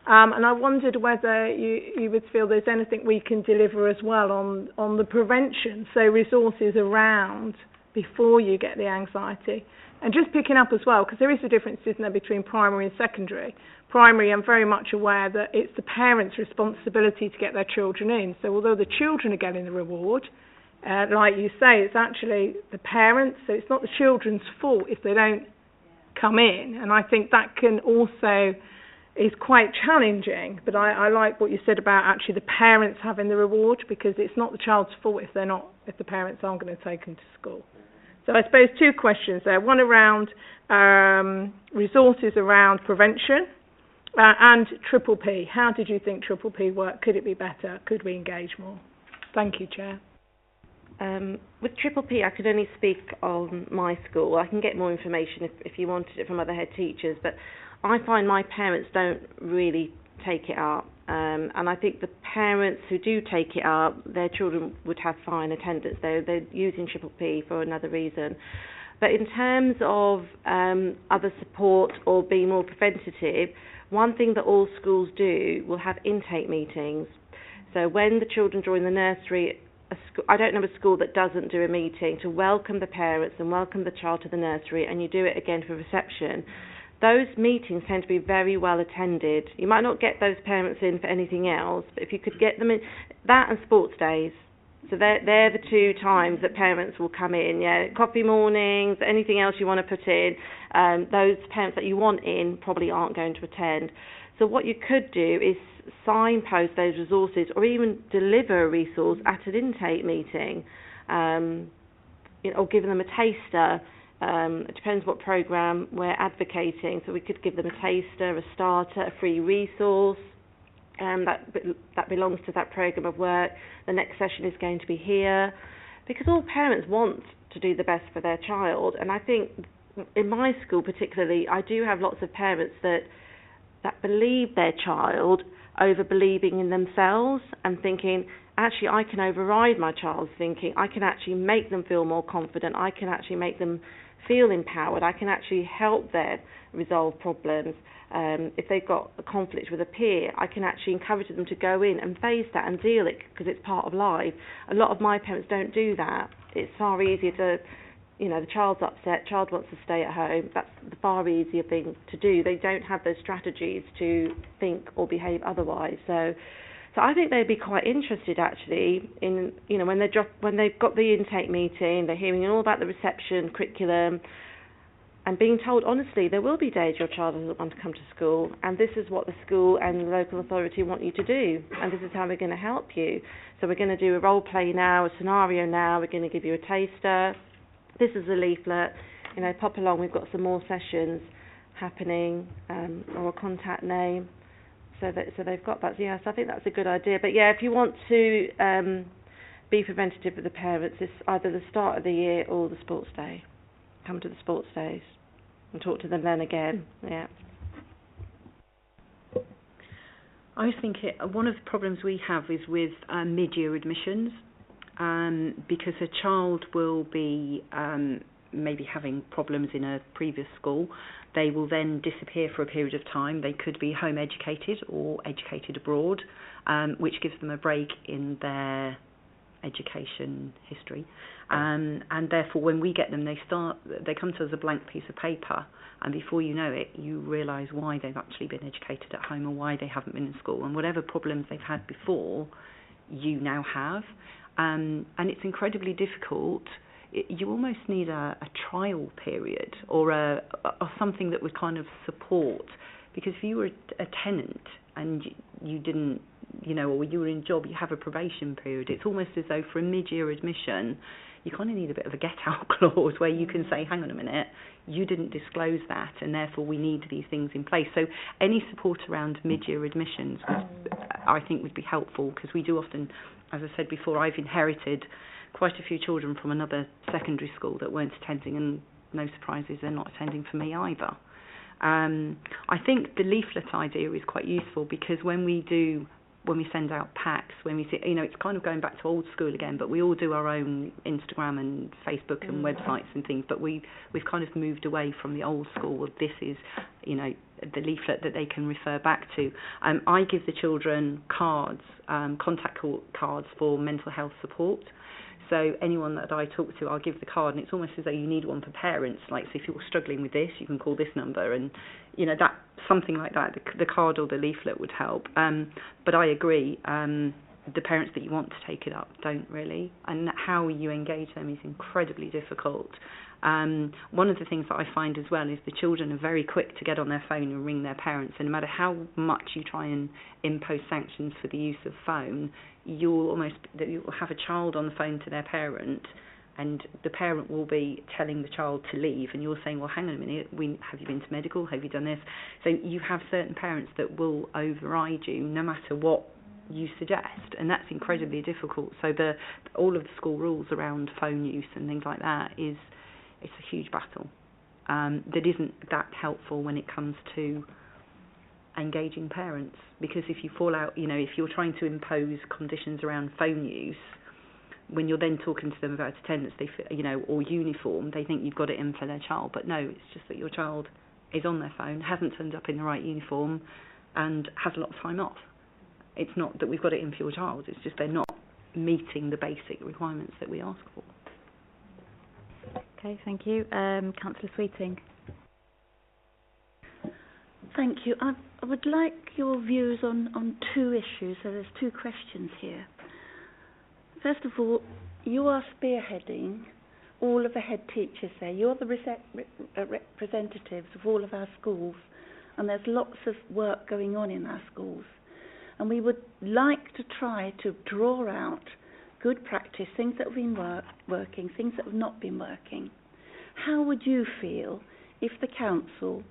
S6: And I wondered whether you would feel there's anything we can deliver as well on the prevention, so resources around before you get the anxiety. And just picking up as well, because there is a difference, isn't there, between primary and secondary. Primary, I'm very much aware that it's the parents' responsibility to get their children in. So although the children are getting the reward, like you say, it's actually the parents, so it's not the children's fault if they don't come in. And I think that can also is quite challenging, but I like what you said about actually the parents having the reward, because it's not the child's fault if the parents aren't going to take them to school. So I suppose two questions there. One around resources around prevention and Triple P. How did you think Triple P worked? Could it be better? Could we engage more? Thank you, Chair.
S5: With Triple P, I could only speak on my school. I can get more information if you wanted it from other head teachers, but I find my parents don't really take it up. And I think the parents who do take it up, their children would have fine attendance. They're using Triple P for another reason. But in terms of other support or being more preventative, one thing that all schools do will have intake meetings. So when the children join the nursery, I don't know a school that doesn't do a meeting to welcome the parents and welcome the child to the nursery, and you do it again for reception. Those meetings tend to be very well attended. You might not get those parents in for anything else, but if you could get them in, that and sports days. So they're the two times that parents will come in. Yeah, coffee mornings, anything else you want to put in. Those parents that you want in probably aren't going to attend. So what you could do is signpost those resources, or even deliver a resource at an intake meeting, or give them a taster. It depends what programme we're advocating. So we could give them a taster, a starter, a free resource that belongs to that programme of work. The next session is going to be here, because all parents want to do the best for their child. And I think in my school particularly, I do have lots of parents that believe their child over believing in themselves and thinking, actually, I can override my child's thinking. I can actually make them feel more confident. I can actually make them feel empowered. I can actually help them resolve problems. If they've got a conflict with a peer, I can actually encourage them to go in and face that and deal it, because it's part of life. A lot of my parents don't do that. It's far easier to, the child's upset, child wants to stay at home. That's the far easier thing to do. They don't have those strategies to think or behave otherwise. So I think they'd be quite interested actually in, when they've got the intake meeting, they're hearing all about the reception curriculum, and being told honestly, there will be days your child doesn't want to come to school, and this is what the school and the local authority want you to do, and this is how we're going to help you. So we're going to do a role play now, a scenario now, we're going to give you a taster. This is a leaflet, pop along, we've got some more sessions happening, or a contact name. So they've got that. Yes, I think that's a good idea. But yeah, if you want to be preventative with the parents, it's either the start of the year or the sports day. Come to the sports days and talk to them then again. Yeah.
S4: I think one of the problems we have is with mid-year admissions, because a child will be maybe having problems in a previous school. They will then disappear for a period of time. They could be home educated or educated abroad, which gives them a break in their education history. And therefore, when we get them, they come to us a blank piece of paper, and before you know it, you realise why they've actually been educated at home or why they haven't been in school. And whatever problems they've had before, you now have. And it's incredibly difficult. You almost need a trial period or something that would kind of support, because if you were a tenant and you didn't, or you were in a job, you have a probation period. It's almost as though for a mid-year admission, you kind of need a bit of a get-out clause where you can say, hang on a minute, you didn't disclose that, and therefore we need these things in place. So any support around mid-year admissions, I think, would be helpful, because we do often, as I said before, I've inherited quite a few children from another secondary school that weren't attending, and no surprises, they're not attending for me either. I think the leaflet idea is quite useful, because when we send out packs, when we see, it's kind of going back to old school again, but we all do our own Instagram and Facebook and websites and things, but we've kind of moved away from the old school. This is, the leaflet that they can refer back to. I give the children cards, contact cards for mental health support. So anyone that I talk to, I'll give the card, and it's almost as though you need one for parents. Like, so if you're struggling with this, you can call this number, and that something like that. The card or the leaflet would help. But I agree. The parents that you want to take it up don't really, and how you engage them is incredibly difficult. One of the things that I find as well is the children are very quick to get on their phone and ring their parents, and no matter how much you try and impose sanctions for the use of phone, you'll have a child on the phone to their parent, and the parent will be telling the child to leave, and you're saying, well, hang on a minute, have you been to medical, have you done this? So you have certain parents that will override you no matter what you suggest, and that's incredibly difficult. So all of the school rules around phone use and things like that it's a huge battle that isn't that helpful when it comes to engaging parents, because if you fall out, if you're trying to impose conditions around phone use, when you're then talking to them about attendance, or uniform, they think you've got it in for their child, but no, it's just that your child is on their phone, hasn't turned up in the right uniform, and has a lot of time off. It's not that we've got it in for your child, it's just they're not meeting the basic requirements that we ask for.
S1: Okay, thank you. Councillor Sweeting.
S3: Thank you. I would like your views on two issues. So there's two questions here. First of all, you are spearheading all of the head teachers there. You're the representatives of all of our schools, and there's lots of work going on in our schools. And we would like to try to draw out good practice, things that have been working, things that have not been working. How would you feel if the council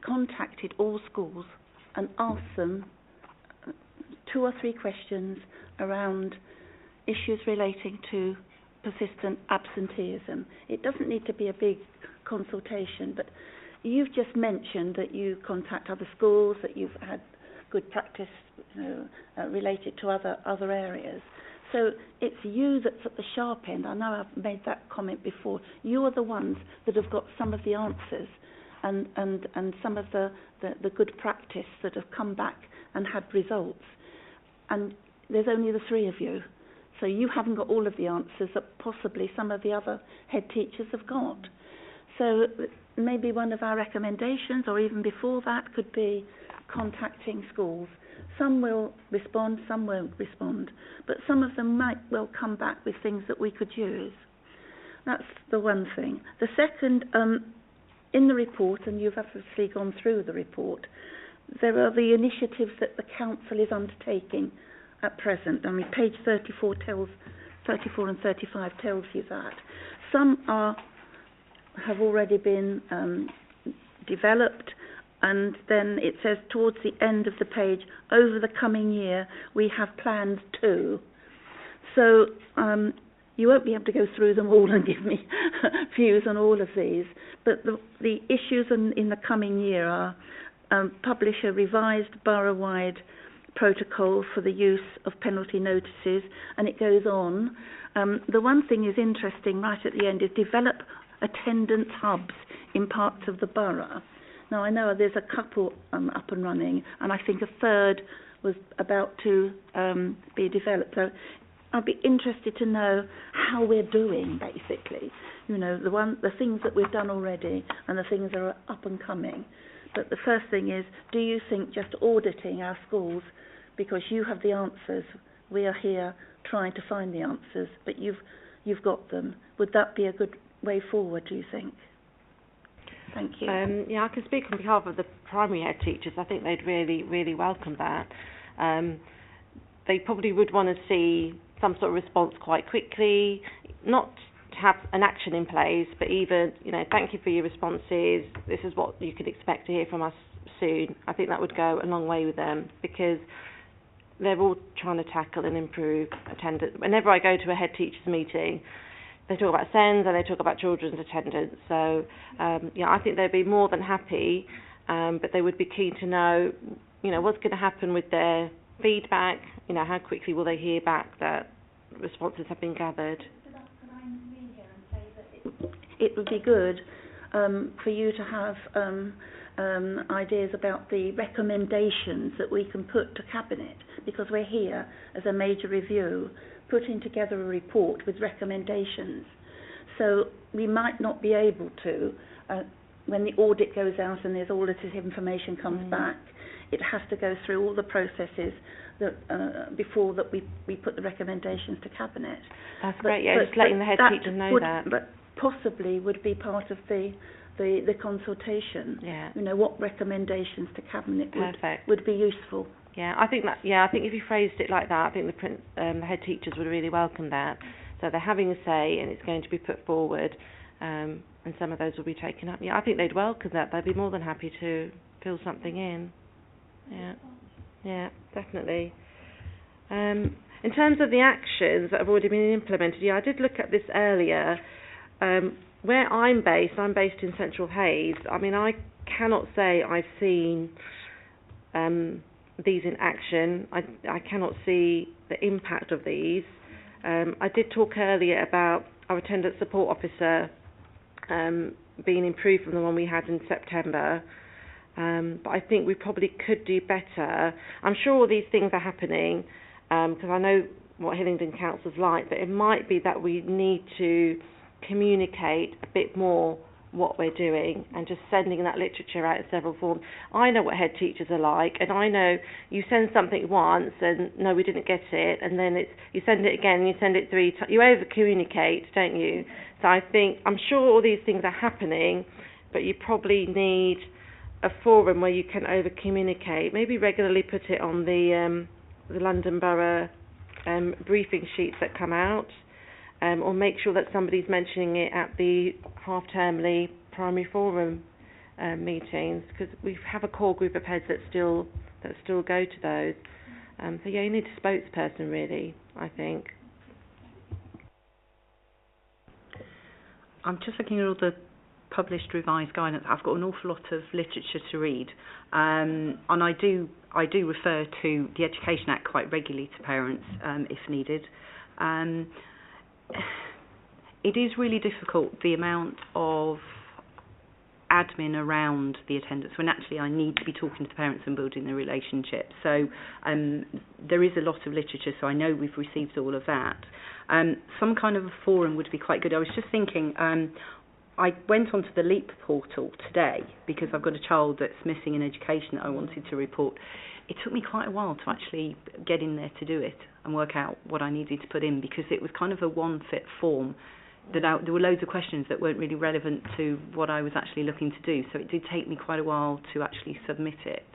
S3: contacted all schools and asked them 2 or 3 questions around issues relating to persistent absenteeism? It doesn't need to be a big consultation, but you've just mentioned that you contact other schools, that you've had good practice related to other areas. So it's you that's at the sharp end. I know I've made that comment before. You are the ones that have got some of the answers and some of the good practice that have come back and had results. And there's only the 3 of you. So you haven't got all of the answers that possibly some of the other head teachers have got. So maybe one of our recommendations, or even before that, could be contacting schools. Some will respond, some won't respond, but some of them might well come back with things that we could use. That's the one thing. The second, in the report, and you've obviously gone through the report, there are the initiatives that the council is undertaking at present. I mean, page 34 and 35 tells you that. Some have already been developed, and then it says towards the end of the page, over the coming year, we have plans too. So you won't be able to go through them all and give me views on all of these, but the issues in the coming year are publish a revised borough-wide protocol for the use of penalty notices, and it goes on. The one thing is interesting right at the end is develop attendance hubs in parts of the borough. Now I know there's a couple up and running, and I think a third was about to be developed. So I'd be interested to know how we're doing, basically. The things that we've done already and the things that are up and coming. But the first thing is, do you think just auditing our schools, because you have the answers, we are here trying to find the answers, but you've got them, would that be a good way forward, do you think? Thank you.
S5: I can speak on behalf of the primary head teachers. I think they'd really, really welcome that. They probably would want to see some sort of response quite quickly, not to have an action in place, but even, thank you for your responses, this is what you could expect to hear from us soon. I think that would go a long way with them, because they're all trying to tackle and improve attendance. Whenever I go to a head teachers meeting, they talk about SENS and they talk about children's attendance. So, I think they'd be more than happy, but they would be keen to know, what's going to happen with their feedback, how quickly will they hear back that responses have been gathered.
S3: It would be good for you to have ideas about the recommendations that we can put to Cabinet, because we're here as a major review putting together a report with recommendations. So we might not be able to, when the audit goes out and there's all of this information comes back, it has to go through all the processes that before that we put the recommendations to Cabinet.
S5: That's great, yeah, just letting the head teacher know that. But
S3: possibly would be part of the consultation.
S5: Yeah.
S3: You know, what recommendations to Cabinet would be useful.
S5: Yeah, I think if you phrased it like that, I think the head teachers would really welcome that. So they're having a say and it's going to be put forward, and some of those will be taken up. Yeah, I think they'd welcome that. They'd be more than happy to fill something in. Yeah, definitely. In terms of the actions that have already been implemented, I did look at this earlier. Where I'm based in Central Hayes. I mean, I cannot say I've seen these in action. I cannot see the impact of these. I did talk earlier about our attendance support officer being improved from the one we had in September. But I think we probably could do better. I'm sure all these things are happening because I know what Hillingdon Council's like, but it might be that we need to communicate a bit more what we're doing and just sending that literature out in several forms. I know what head teachers are like, and I know you send something once and no, we didn't get it, and then you send it again and you send it 3 times. You over communicate, don't you? So I think, I'm sure all these things are happening, but you probably need a forum where you can over communicate. Maybe regularly put it on the London Borough briefing sheets that come out. Or make sure that somebody's mentioning it at the half-termly primary forum meetings, because we have a core group of heads that still go to those. So yeah, you need a spokesperson really, I think.
S4: I'm just looking at all the published revised guidance. I've got an awful lot of literature to read, and I do refer to the Education Act quite regularly to parents if needed. It is really difficult, the amount of admin around the attendance, when actually I need to be talking to the parents and building the relationship. So there is a lot of literature, so I know we've received all of that. Some kind of a forum would be quite good. I was just thinking, I went onto the LEAP portal today because I've got a child that's missing in education that I wanted to report. It took me quite a while to actually get in there to do it and work out what I needed to put in, because it was kind of a one-fit form. There were loads of questions that weren't really relevant to what I was actually looking to do, so it did take me quite a while to actually submit it.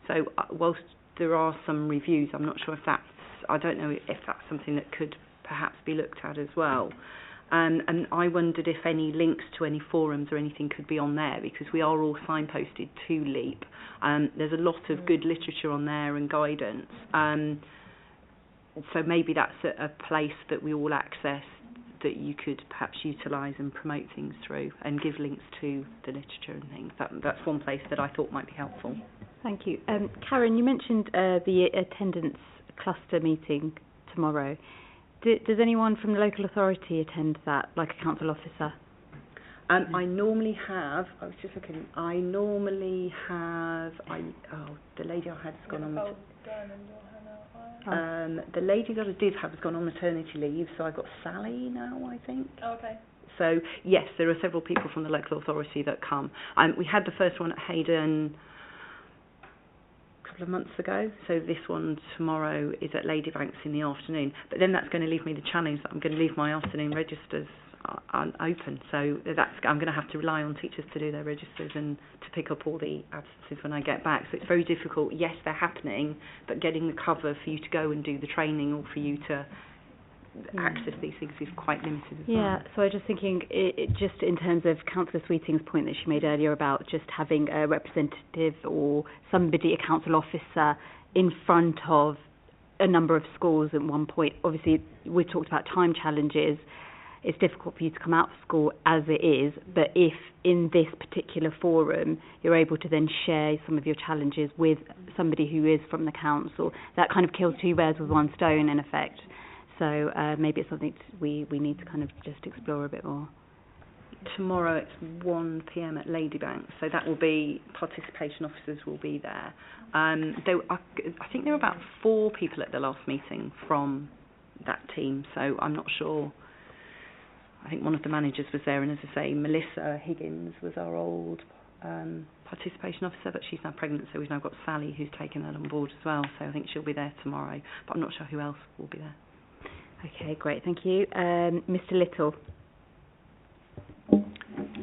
S4: So whilst there are some reviews, I'm not sure if I don't know if that's something that could perhaps be looked at as well. And I wondered if any links to any forums or anything could be on there, because we are all signposted to LEAP. There's a lot of good literature on there and guidance. So maybe that's a place that we all access that you could perhaps utilise and promote things through and give links to the literature and things. That's one place that I thought might be helpful.
S1: Thank you. Karen, you mentioned the attendance cluster meeting tomorrow. Does anyone from the local authority attend that, like a council officer?
S4: I normally have, I was just looking, the lady I had has gone on the lady that I did have has gone on maternity leave, so I've got Sally now, I think.
S12: Oh, okay.
S4: So, yes, there are several people from the local authority that come. We had the first one at Hillingdon a couple of months ago, so this one tomorrow is at Ladybank's in the afternoon. But then that's going to leave me the challenge that I'm going to leave my afternoon registers open, so I'm going to have to rely on teachers to do their registers and to pick up all the absences when I get back. So it's very difficult. Yes, they're happening, but getting the cover for you to go and do the training or for you to access these things is quite limited as well.
S1: Yeah, so I was just thinking, just in terms of Councillor Sweeting's point that she made earlier about just having a representative or somebody, a council officer, in front of a number of schools at one point. Obviously, we talked about time challenges. It's difficult for you to come out of school as it is, but if in this particular forum you're able to then share some of your challenges with somebody who is from the council, that kind of kills 2 birds with 1 stone in effect. So maybe it's something we need to kind of just explore a bit more.
S4: tomorrow it's 1 p.m. at Ladybank, so that will be, participation officers will be there. I think there were about 4 people at the last meeting from that team, so I'm not sure. I think one of the managers was there, and as I say, Melissa Higgins was our old participation officer, but she's now pregnant, so we've now got Sally who's taken that on board as well, so I think she'll be there tomorrow, but I'm not sure who else will be there.
S1: Okay, great, thank you. Mr. Little.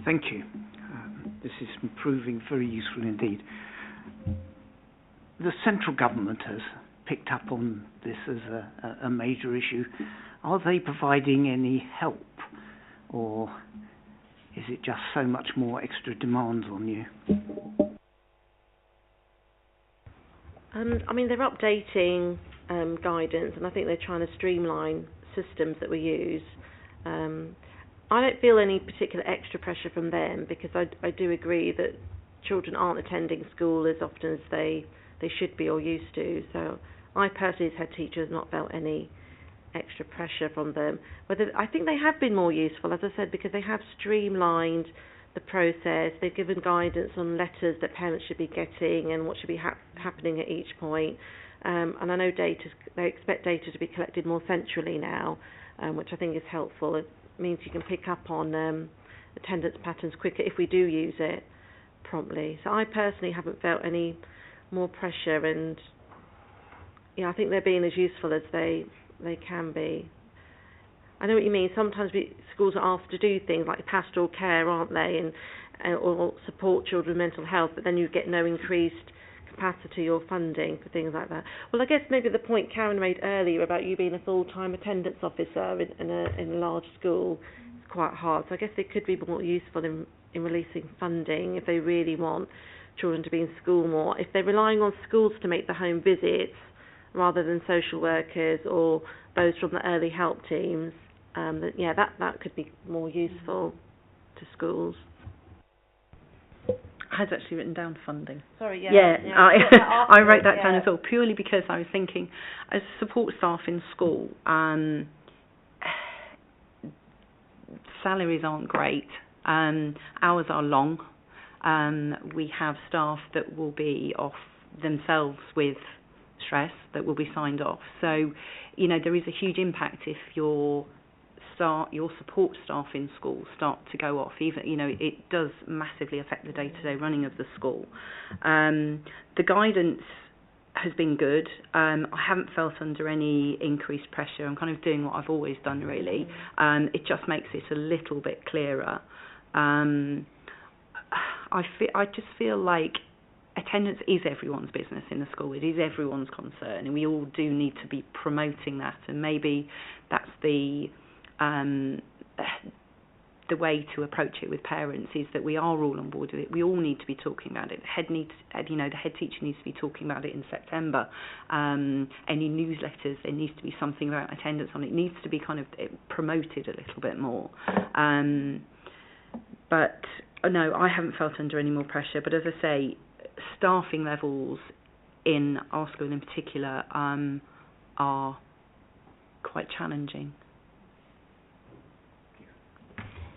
S7: Thank you. This is proving very useful indeed. The central government has picked up on this as a major issue. Are they providing any help, or is it just so much more extra demands on you?
S5: I mean, they're updating guidance, and I think they're trying to streamline systems that we use. I don't feel any particular extra pressure from them, because I do agree that children aren't attending school as often as they should be or used to. So I personally, as head teacher, have not felt any extra pressure from them. I think they have been more useful, as I said, because they have streamlined the process. They've given guidance on letters that parents should be getting and what should be happening at each point. And I know they expect data to be collected more centrally now, which I think is helpful. It means you can pick up on attendance patterns quicker if we do use it promptly. So I personally haven't felt any more pressure, and I think they're being as useful as they can be. I know what you mean. Sometimes schools are asked to do things like pastoral care, aren't they, and or support children with mental health, but then you get no increased capacity or funding for things like that. Well, I guess maybe the point Karen made earlier about you being a full-time attendance officer in a large school is quite hard. So I guess they could be more useful in releasing funding if they really want children to be in school more. If they're relying on schools to make the home visits rather than social workers or those from the early help teams, that could be more useful to schools.
S4: I had actually written down funding.
S5: Sorry,
S4: I wrote that down as well, purely because I was thinking, as support staff in school, salaries aren't great, hours are long, we have staff that will be off themselves with stress, that will be signed off. So, there is a huge impact if your support staff in school start to go off. Even it does massively affect the day-to-day running of the school. The guidance has been good. I haven't felt under any increased pressure. I'm kind of doing what I've always done, really. It just makes it a little bit clearer. I just feel like attendance is everyone's business in the school. It is everyone's concern, and we all do need to be promoting that. And maybe that's the way to approach it with parents, is that we are all on board with it. We all need to be talking about it. The head teacher needs to be talking about it in September. Any newsletters, there needs to be something about attendance on it. It needs to be kind of promoted a little bit more. But no, I haven't felt under any more pressure. But as I say, staffing levels in our school in particular are quite challenging.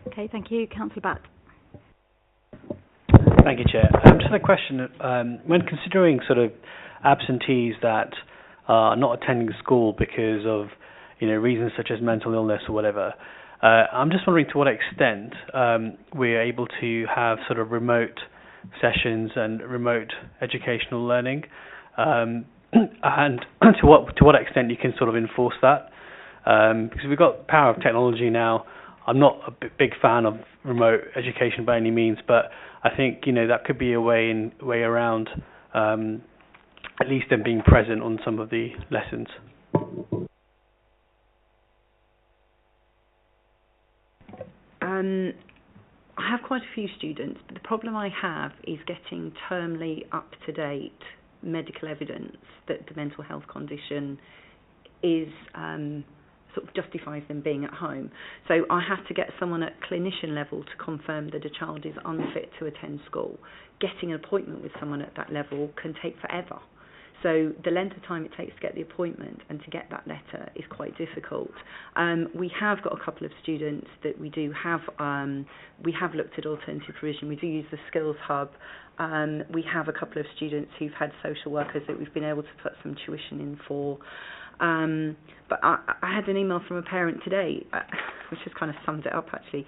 S1: Okay, thank you. Councillor Batt.
S11: Thank you, Chair. Just a question. When considering sort of absentees that are not attending school because of reasons such as mental illness or whatever, I'm just wondering to what extent we're able to have sort of remote sessions and remote educational learning, and to what extent you can sort of enforce that, because we've got the power of technology now. I'm not a big fan of remote education by any means, but I think that could be a way around at least them being present on some of the lessons.
S4: I have quite a few students, but the problem I have is getting termly up-to-date medical evidence that the mental health condition is sort of justifies them being at home. So I have to get someone at clinician level to confirm that a child is unfit to attend school. Getting an appointment with someone at that level can take forever. So the length of time it takes to get the appointment and to get that letter is quite difficult. We have got a couple of students that we have looked at alternative provision. We do use the Skills Hub. We have a couple of students who've had social workers that we've been able to put some tuition in for. But I had an email from a parent today, which just kind of sums it up actually.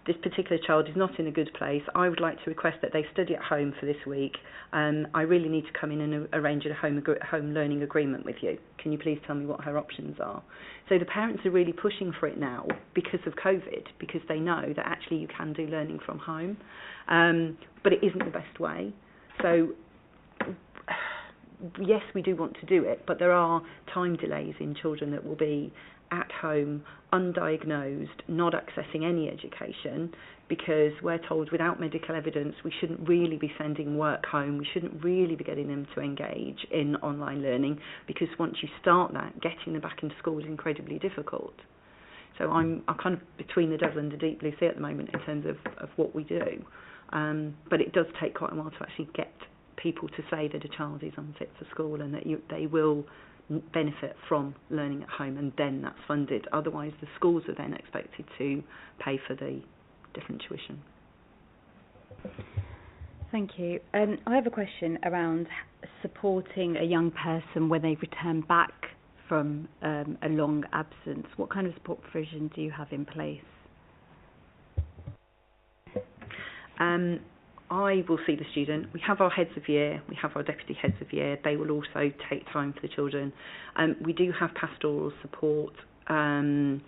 S4: This particular child is not in a good place. I would like to request that they study at home for this week. I really need to come in and arrange a home learning agreement with you. Can you please tell me what her options are? So the parents are really pushing for it now because of COVID, because they know that actually you can do learning from home, but it isn't the best way. So yes, we do want to do it, but there are time delays in children that will be at home, undiagnosed, not accessing any education, because we're told without medical evidence we shouldn't really be sending work home, we shouldn't really be getting them to engage in online learning, because once you start that, getting them back into school is incredibly difficult. So I'm kind of between the devil and the deep blue sea at the moment in terms of what we do. But it does take quite a while to actually get people to say that a child is unfit for school and that they will benefit from learning at home, and then that's funded. Otherwise the schools are then expected to pay for the different tuition.
S1: Thank you. I have a question around supporting a young person when they return back from a long absence. What kind of support provision do you have in place? I will see the student. We have our heads of year, we have our deputy heads of year. They will also take time for the children. We do have pastoral support. With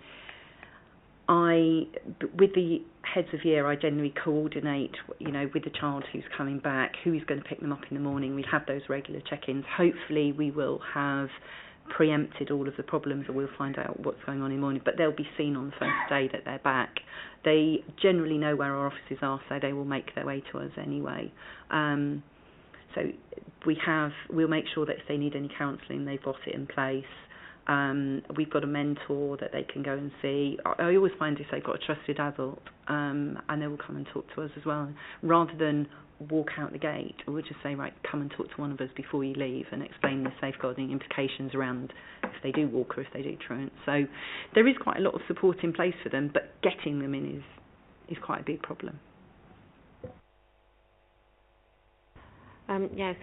S1: the heads of year, I generally coordinate, with the child who's coming back, who's going to pick them up in the morning. We have those regular check-ins. Hopefully we will have preempted all of the problems, or we'll find out what's going on in the morning, but they'll be seen on the first day that they're back. They generally know where our offices are, so they will make their way to us anyway. So we'll make sure that if they need any counselling, they've got it in place. We've got a mentor that they can go and see. I always find if they've got a trusted adult, and they will come and talk to us as well, rather than walk out the gate. We'll just say, right, come and talk to one of us before you leave, and explain the safeguarding implications around if they do walk or if they do truant. So there is quite a lot of support in place for them, but getting them in is quite a big problem.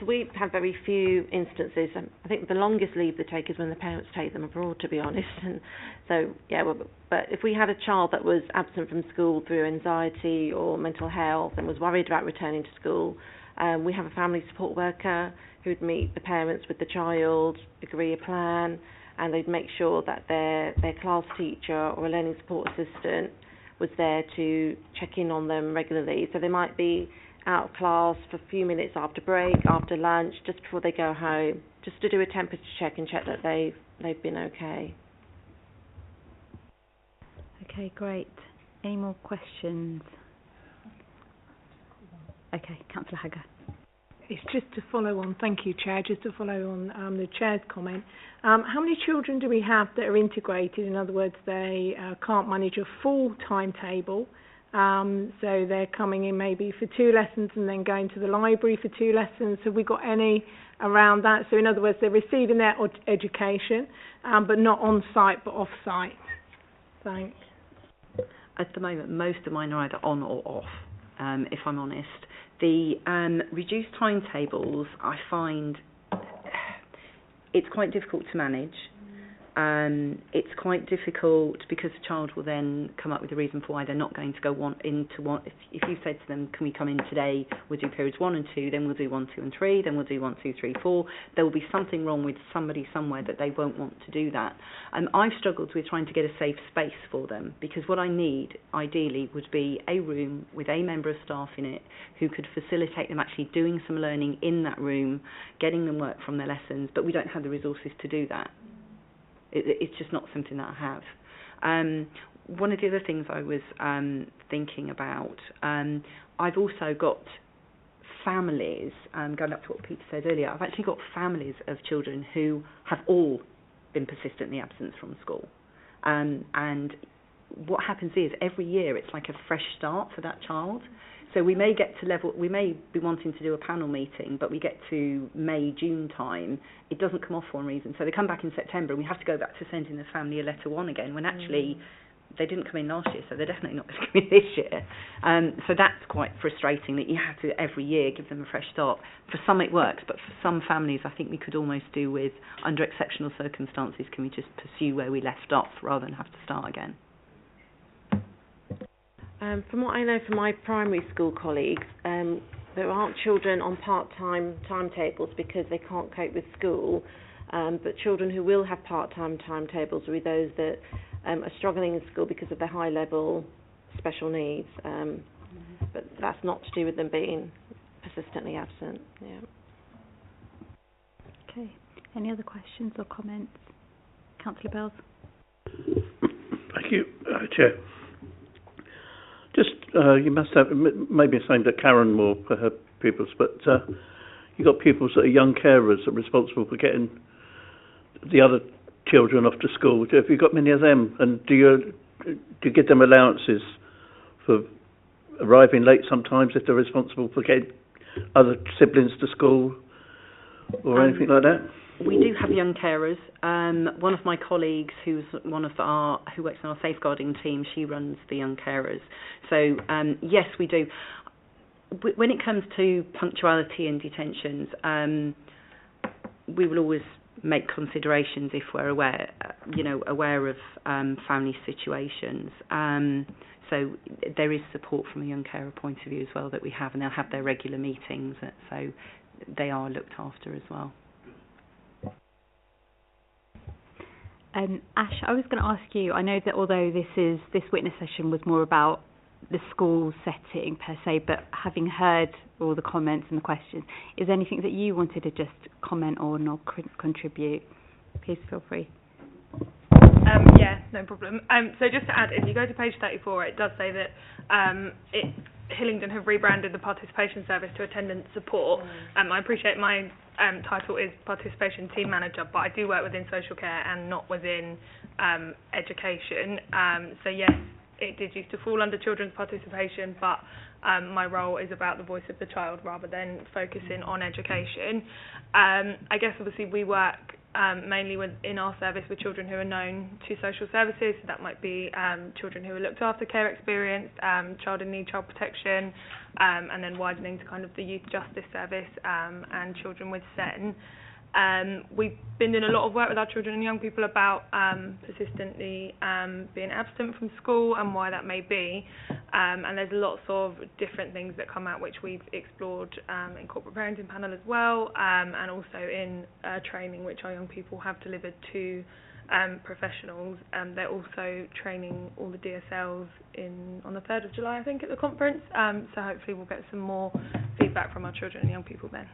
S5: So we've had very few instances. I think the longest leave they take is when the parents take them abroad, to be honest. And so, but if we had a child that was absent from school through anxiety or mental health and was worried about returning to school, we have a family support worker who'd meet the parents with the child, agree a plan, and they'd make sure that their class teacher or a learning support assistant was there to check in on them regularly. So they might be out of class for a few minutes after break, after lunch, just before they go home, just to do a temperature check and check that they've been okay.
S1: Okay, great. Any more questions? Okay, Councillor Hager.
S6: It's just to follow on, thank you, Chair, just to follow on the Chair's comment. How many children do we have that are integrated? In other words, they can't manage a full timetable. So they're coming in maybe for 2 lessons and then going to the library for 2 lessons. Have we got any around that? So in other words, they're receiving their education, but not on site but off site. Thanks.
S4: At the moment, most of mine are either on or off, if I'm honest. The reduced timetables, I find it's quite difficult to manage. It's quite difficult because the child will then come up with a reason for why they're not going to go into one. If you said to them, can we come in today, we'll do periods 1 and 2, then we'll do 1, 2 and 3, then we'll do 1, 2, 3, 4, there will be something wrong with somebody somewhere that they won't want to do that. I've struggled with trying to get a safe space for them, because what I need ideally would be a room with a member of staff in it who could facilitate them actually doing some learning in that room, getting them work from their lessons, but we don't have the resources to do that. It's just not something that I have. One of the other things I was thinking about, I've also got families, going back to what Peter said earlier, I've actually got families of children who have all been persistently absent from school. And
S12: what happens is every year it's like a fresh start for that child. So we may get to level, we may be wanting to do a panel meeting, but we get to May, June time, it doesn't come off for one reason. So they come back in September and we have to go back to sending the family a letter one again, when actually they didn't come in last year, so they're definitely not going to come in this year. So that's quite frustrating, that you have to every year give them a fresh start. For some it works, but for some families I think we could almost do with, under exceptional circumstances, can we just pursue where we left off rather than have to start again?
S5: From what I know from my primary school colleagues, there aren't children on part-time timetables because they can't cope with school, but children who will have part-time timetables will be those that are struggling in school because of their high-level special needs, but that's not to do with them being persistently absent. Yeah.
S1: Okay. Any other questions or comments? Councillor Bells.
S10: Thank you, Chair. Just, you must have, maybe the same to Karen more for her pupils, but you've got pupils that are young carers that are responsible for getting the other children off to school. Have you got many of them? And do you give them allowances for arriving late sometimes if they're responsible for getting other siblings to school or anything like that?
S12: We do have young carers. One of my colleagues, who works on our safeguarding team, she runs the young carers. So yes, we do. When it comes to punctuality in detentions, we will always make considerations if we're aware of family situations. So there is support from a young carer point of view as well that we have, and they'll have their regular meetings, so they are looked after as well.
S1: Ash, I was going to ask you, I know that although this witness session was more about the school setting per se, but having heard all the comments and the questions, is there anything that you wanted to just comment on or contribute? Please feel free.
S13: Yeah, no problem. So just to add, if you go to page 34, it does say that Hillingdon have rebranded the participation service to attendance support. I appreciate my title is participation team manager, but I do work within social care and not within education. So yes, it did used to fall under children's participation, but my role is about the voice of the child rather than focusing on education. I guess obviously we work mainly in our service with children who are known to social services, so that might be children who are looked after care experience, child in need, child protection, and then widening to kind of the youth justice service and children with SEN. We've been doing a lot of work with our children and young people about persistently being absent from school and why that may be, and there's lots of different things that come out which we've explored in corporate parenting panel as well, and also in training which our young people have delivered to professionals. They're also training all the DSLs on the 3rd of July, I think, at the conference, so hopefully we'll get some more feedback from our children and young people then.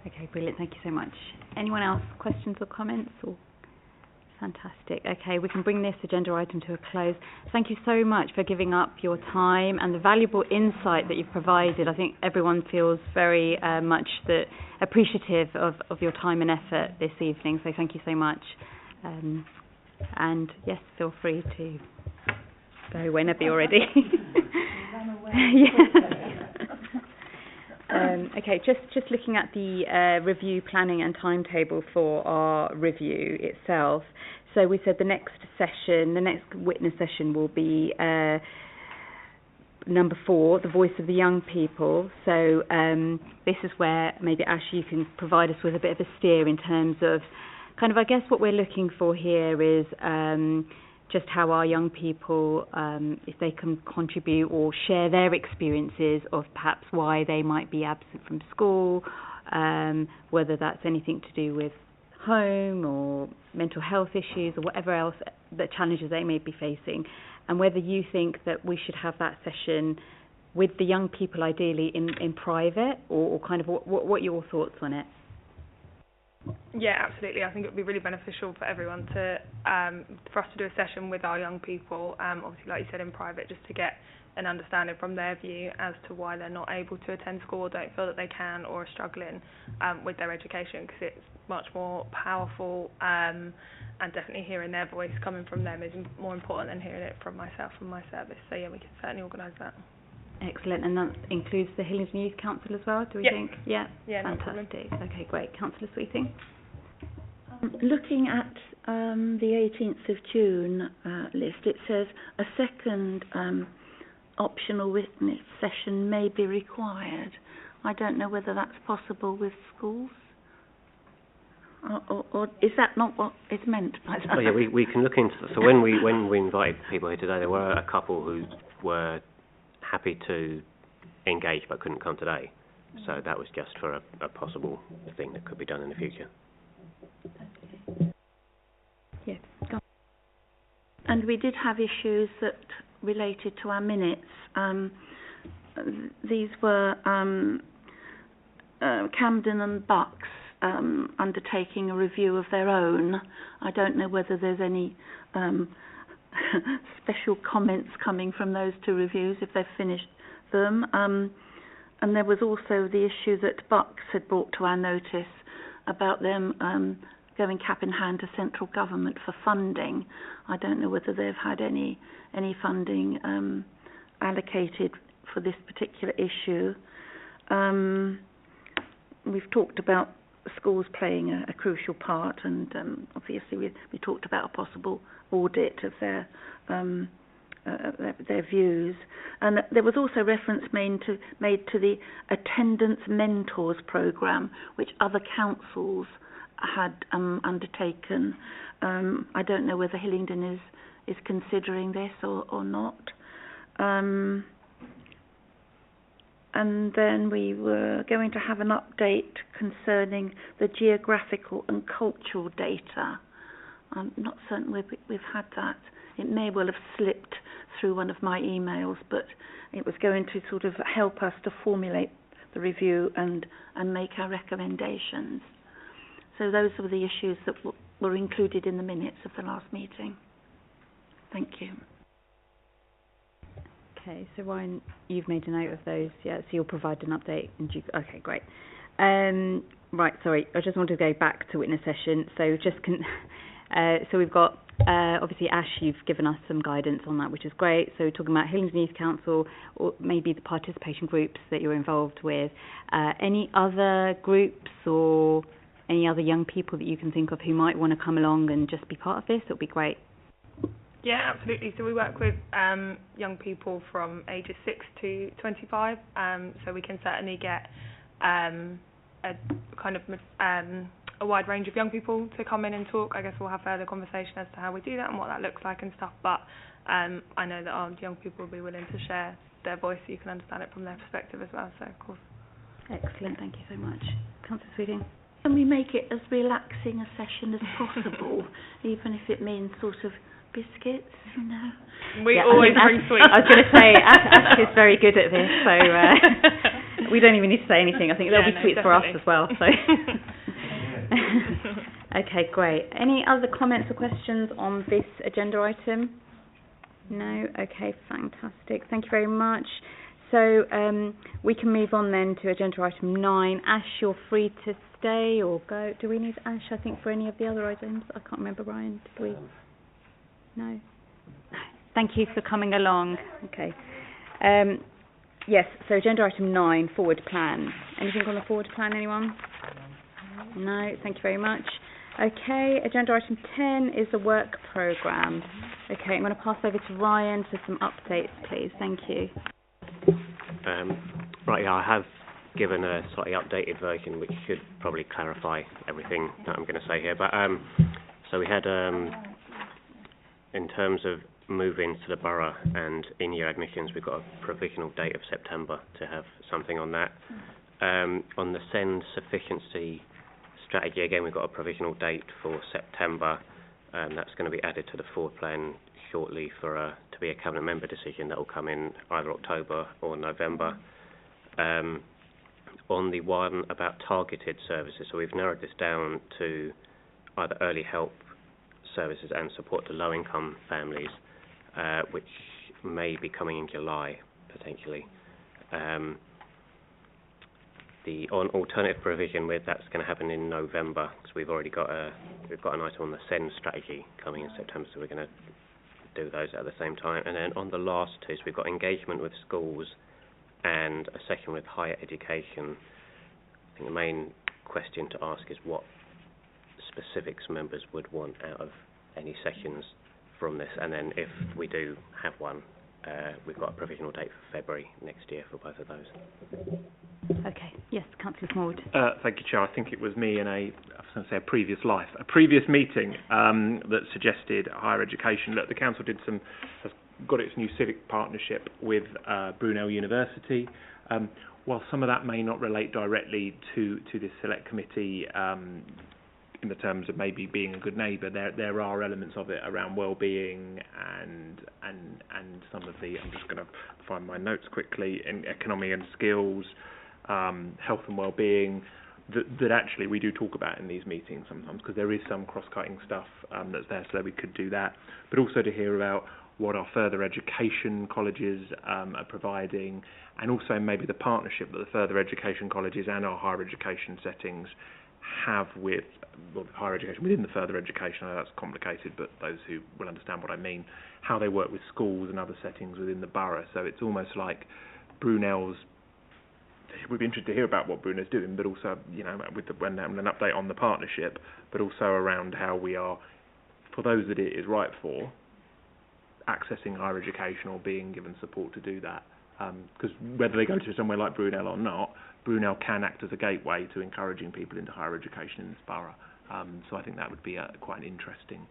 S1: Okay, brilliant. Thank you so much. Anyone else? Questions or comments? Or fantastic. Okay, we can bring this agenda item to a close. Thank you so much for giving up your time and the valuable insight that you've provided. I think everyone feels very much appreciative of your time and effort this evening, so thank you so much. And yes, feel free to go whenever you're ready. Yeah. Okay, just looking at the review planning and timetable for our review itself. So we said the next witness session will be number 4, the voice of the young people. So this is where maybe Ash, you can provide us with a bit of a steer in terms of kind of, I guess what we're looking for here is just how our young people, if they can contribute or share their experiences of perhaps why they might be absent from school, whether that's anything to do with home or mental health issues or whatever else, the challenges they may be facing, and whether you think that we should have that session with the young people ideally in private, or kind of what are your thoughts on it?
S13: Yeah, absolutely. I think it would be really beneficial for everyone for us to do a session with our young people, obviously like you said in private, just to get an understanding from their view as to why they're not able to attend school or don't feel that they can or are struggling with their education, because it's much more powerful, and definitely hearing their voice coming from them is more important than hearing it from myself and my service. So yeah, we can certainly organise that.
S1: Excellent, and that includes the Hillingdon Youth Council as well, do we think? Yeah, fantastic. Okay, great. Councillor Sweeting.
S3: Looking at the 18th of June list, it says a second optional witness session may be required. I don't know whether that's possible with schools, or is that not what is meant by that?
S2: Oh yeah, we can look into. So when we invited people here today, there were a couple who were happy to engage but couldn't come today. So that was just for a possible thing that could be done in the future.
S3: Yes. And we did have issues that related to our minutes. These were Camden and Bucks undertaking a review of their own. I don't know whether there's any special comments coming from those two reviews if they've finished them. And there was also the issue that Bucks had brought to our notice about them going cap in hand to central government for funding. I don't know whether they've had any funding allocated for this particular issue. We've talked about schools playing a crucial part, and obviously we talked about a possible audit of their views. And there was also reference made to the Attendance Mentors programme, which other councils had undertaken. I don't know whether Hillingdon is considering this or not. And then we were going to have an update concerning the geographical and cultural data. I'm not certain we've had that. It may well have slipped through one of my emails, but it was going to sort of help us to formulate the review and make our recommendations. So those were the issues that were included in the minutes of the last meeting. Thank you.
S1: Okay, so Ryan, you've made a note of those, yeah, so you'll provide an update. Okay, great. Right, sorry, I just wanted to go back to witness session. So so we've got, obviously Ash, you've given us some guidance on that, which is great. So we're talking about Hillingdon Youth Council, or maybe the participation groups that you're involved with. Any other groups or any other young people that you can think of who might want to come along and just be part of this? It would be great.
S13: Yeah, absolutely. So we work with young people from ages 6 to 25, so we can certainly get a kind of a wide range of young people to come in and talk. I guess we'll have further conversation as to how we do that and what that looks like and stuff, but I know that our young people will be willing to share their voice so you can understand it from their perspective as well, so of course.
S1: Excellent, thank you so much. Councillor Sweeting.
S3: Can we make it as relaxing a session as possible, even if it means sort of biscuits, you know?
S13: We always bring sweets.
S1: I was going to say, Ash is very good at this, so we don't even need to say anything. I think there'll be sweets
S13: definitely.
S1: for us as well. So. Okay, great. Any other comments or questions on this agenda item? No? Okay, fantastic. Thank you very much. So we can move on then to agenda item 9. Ash, you're free to stay or go. Do we need Ash, I think, for any of the other items? I can't remember, Ryan. Do we? No? Thank you for coming along. Okay. Yes, so agenda item 9, forward plan. Anything on the forward plan, anyone? No, thank you very much. Okay, agenda item 10 is the work programme. Okay, I'm going to pass over to Ryan for some updates, please. Thank you.
S2: Right, yeah, I have given a slightly updated version which should probably clarify everything that I'm going to say here. But so we had, in terms of move-ins to the borough and in-year admissions, we've got a provisional date of September to have something on that. On the SEND sufficiency strategy, again, we've got a provisional date for September. That's going to be added to the forward plan shortly for to be a cabinet member decision that will come in either October or November. On the one about targeted services, so we've narrowed this down to either early help services and support to low-income families, which may be coming in July, potentially. the alternative provision, that's going to happen in November, because we've already got an item on the SEND strategy coming in September, so we're going to do those at the same time. And then on the last two, so we've got engagement with schools and a section with higher education. I think the main question to ask is what specifics members would want out of any sessions from this, and then if we do have one, we've got a provisional date for February next year for both of those.
S1: Okay. Yes, Councillor Smallwood.
S8: Thank you, Chair. I think it was me in a previous meeting that suggested higher education. Look, the council has got its new civic partnership with Brunel University. While some of that may not relate directly to this select committee, in the terms of maybe being a good neighbour, there are elements of it around well-being and some of the, I'm just going to find my notes quickly, in economy and skills, health and well-being, that actually we do talk about in these meetings sometimes, because there is some cross-cutting stuff that's there, so we could do that. But also to hear about what our further education colleges are providing, and also maybe the partnership that the further education colleges and our higher education settings have with, well, higher education within the further education. I know that's complicated, but those who will understand what I mean, how they work with schools and other settings within the borough. So it's almost like Brunel's, we'd be interested to hear about what Brunel's doing, but also, you know, with an update on the partnership, but also around how we are, for those that it is right for, accessing higher education or being given support to do that. Because whether they go to somewhere like Brunel or not, Brunel can act as a gateway to encouraging people into higher education in this borough. So I think that would be quite an interesting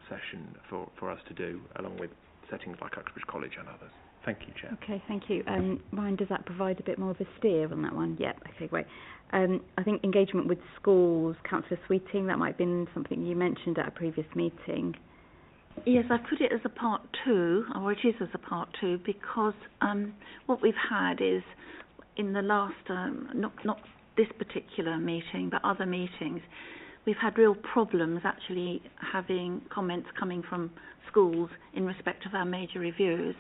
S8: session for us to do, along with settings like Uxbridge College and others. Thank you, Chair.
S1: Okay, thank you. Ryan, does that provide a bit more of a steer on that one? Yep, okay, great. I think engagement with schools, Councillor Sweeting, that might have been something you mentioned at a previous meeting.
S3: Yes, I put it as a part two, or it is as a part two, because what we've had is, in the last, not this particular meeting, but other meetings, we've had real problems actually having comments coming from schools in respect of our major reviews.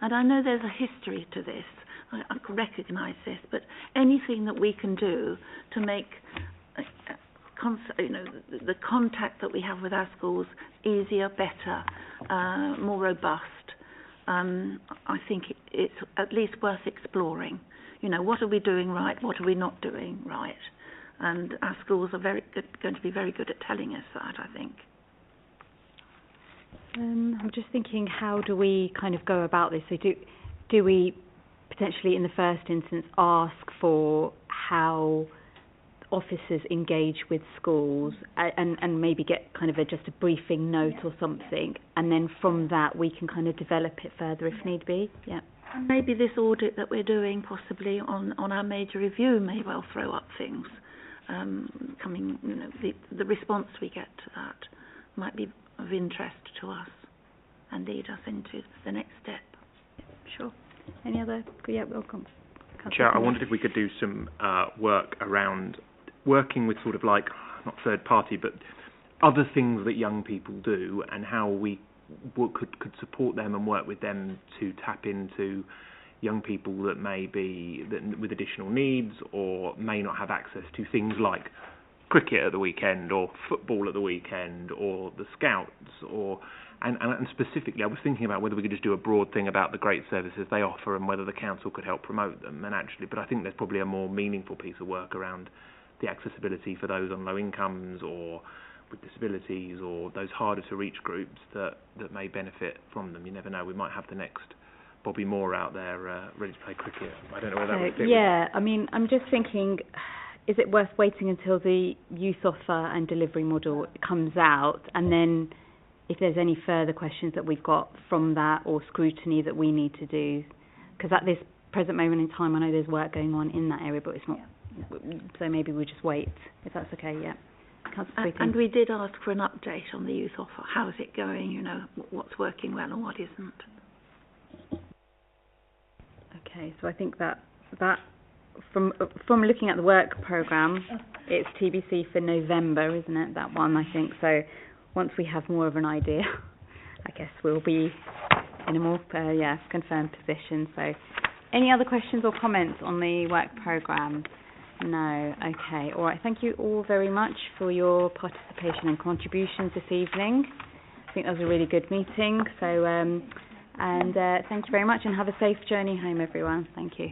S3: And I know there's a history to this, I can recognise this, but anything that we can do to make the contact that we have with our schools easier, better, more robust, I think it's at least worth exploring. You know, what are we doing right? What are we not doing right? And our schools are going to be very good at telling us that, I think.
S1: I'm just thinking, how do we kind of go about this? So do we potentially, in the first instance, ask for how officers engage with schools and maybe get kind of just a briefing note or something, and then from that we can kind of develop it further if need be? Yeah.
S3: And maybe this audit that we're doing possibly on our major review may well throw up things. The response we get to that might be of interest to us and lead us into the next step.
S1: Sure. Any other? Yeah, welcome.
S8: Chair, I wondered if we could do some work around working with sort of like, not third party, but other things that young people do, and how we could support them and work with them to tap into young people that may be with additional needs or may not have access to things like cricket at the weekend or football at the weekend or the Scouts and specifically I was thinking about whether we could just do a broad thing about the great services they offer and whether the council could help promote them, but I think there's probably a more meaningful piece of work around the accessibility for those on low incomes or with disabilities or those harder to reach groups that may benefit from them. You never know, we might have the next Bobby Moore out there ready to play cricket. I don't know whether that would fit.
S1: Yeah, I mean, I'm just thinking, is it worth waiting until the youth offer and delivery model comes out, and then if there's any further questions that we've got from that or scrutiny that we need to do? Because at this present moment in time, I know there's work going on in that area, but it's not. So maybe we just wait, if that's okay. Yeah.
S3: And we did ask for an update on the youth offer. How's it going? You know, what's working well and what isn't.
S1: Okay, so I think that from looking at the work programme, it's TBC for November, isn't it? That one, I think. So once we have more of an idea, I guess we'll be in a more confirmed position. So any other questions or comments on the work programme? No. Okay. All right. Thank you all very much for your participation and contributions this evening. I think that was a really good meeting. So, thank you very much, and have a safe journey home, everyone. Thank you.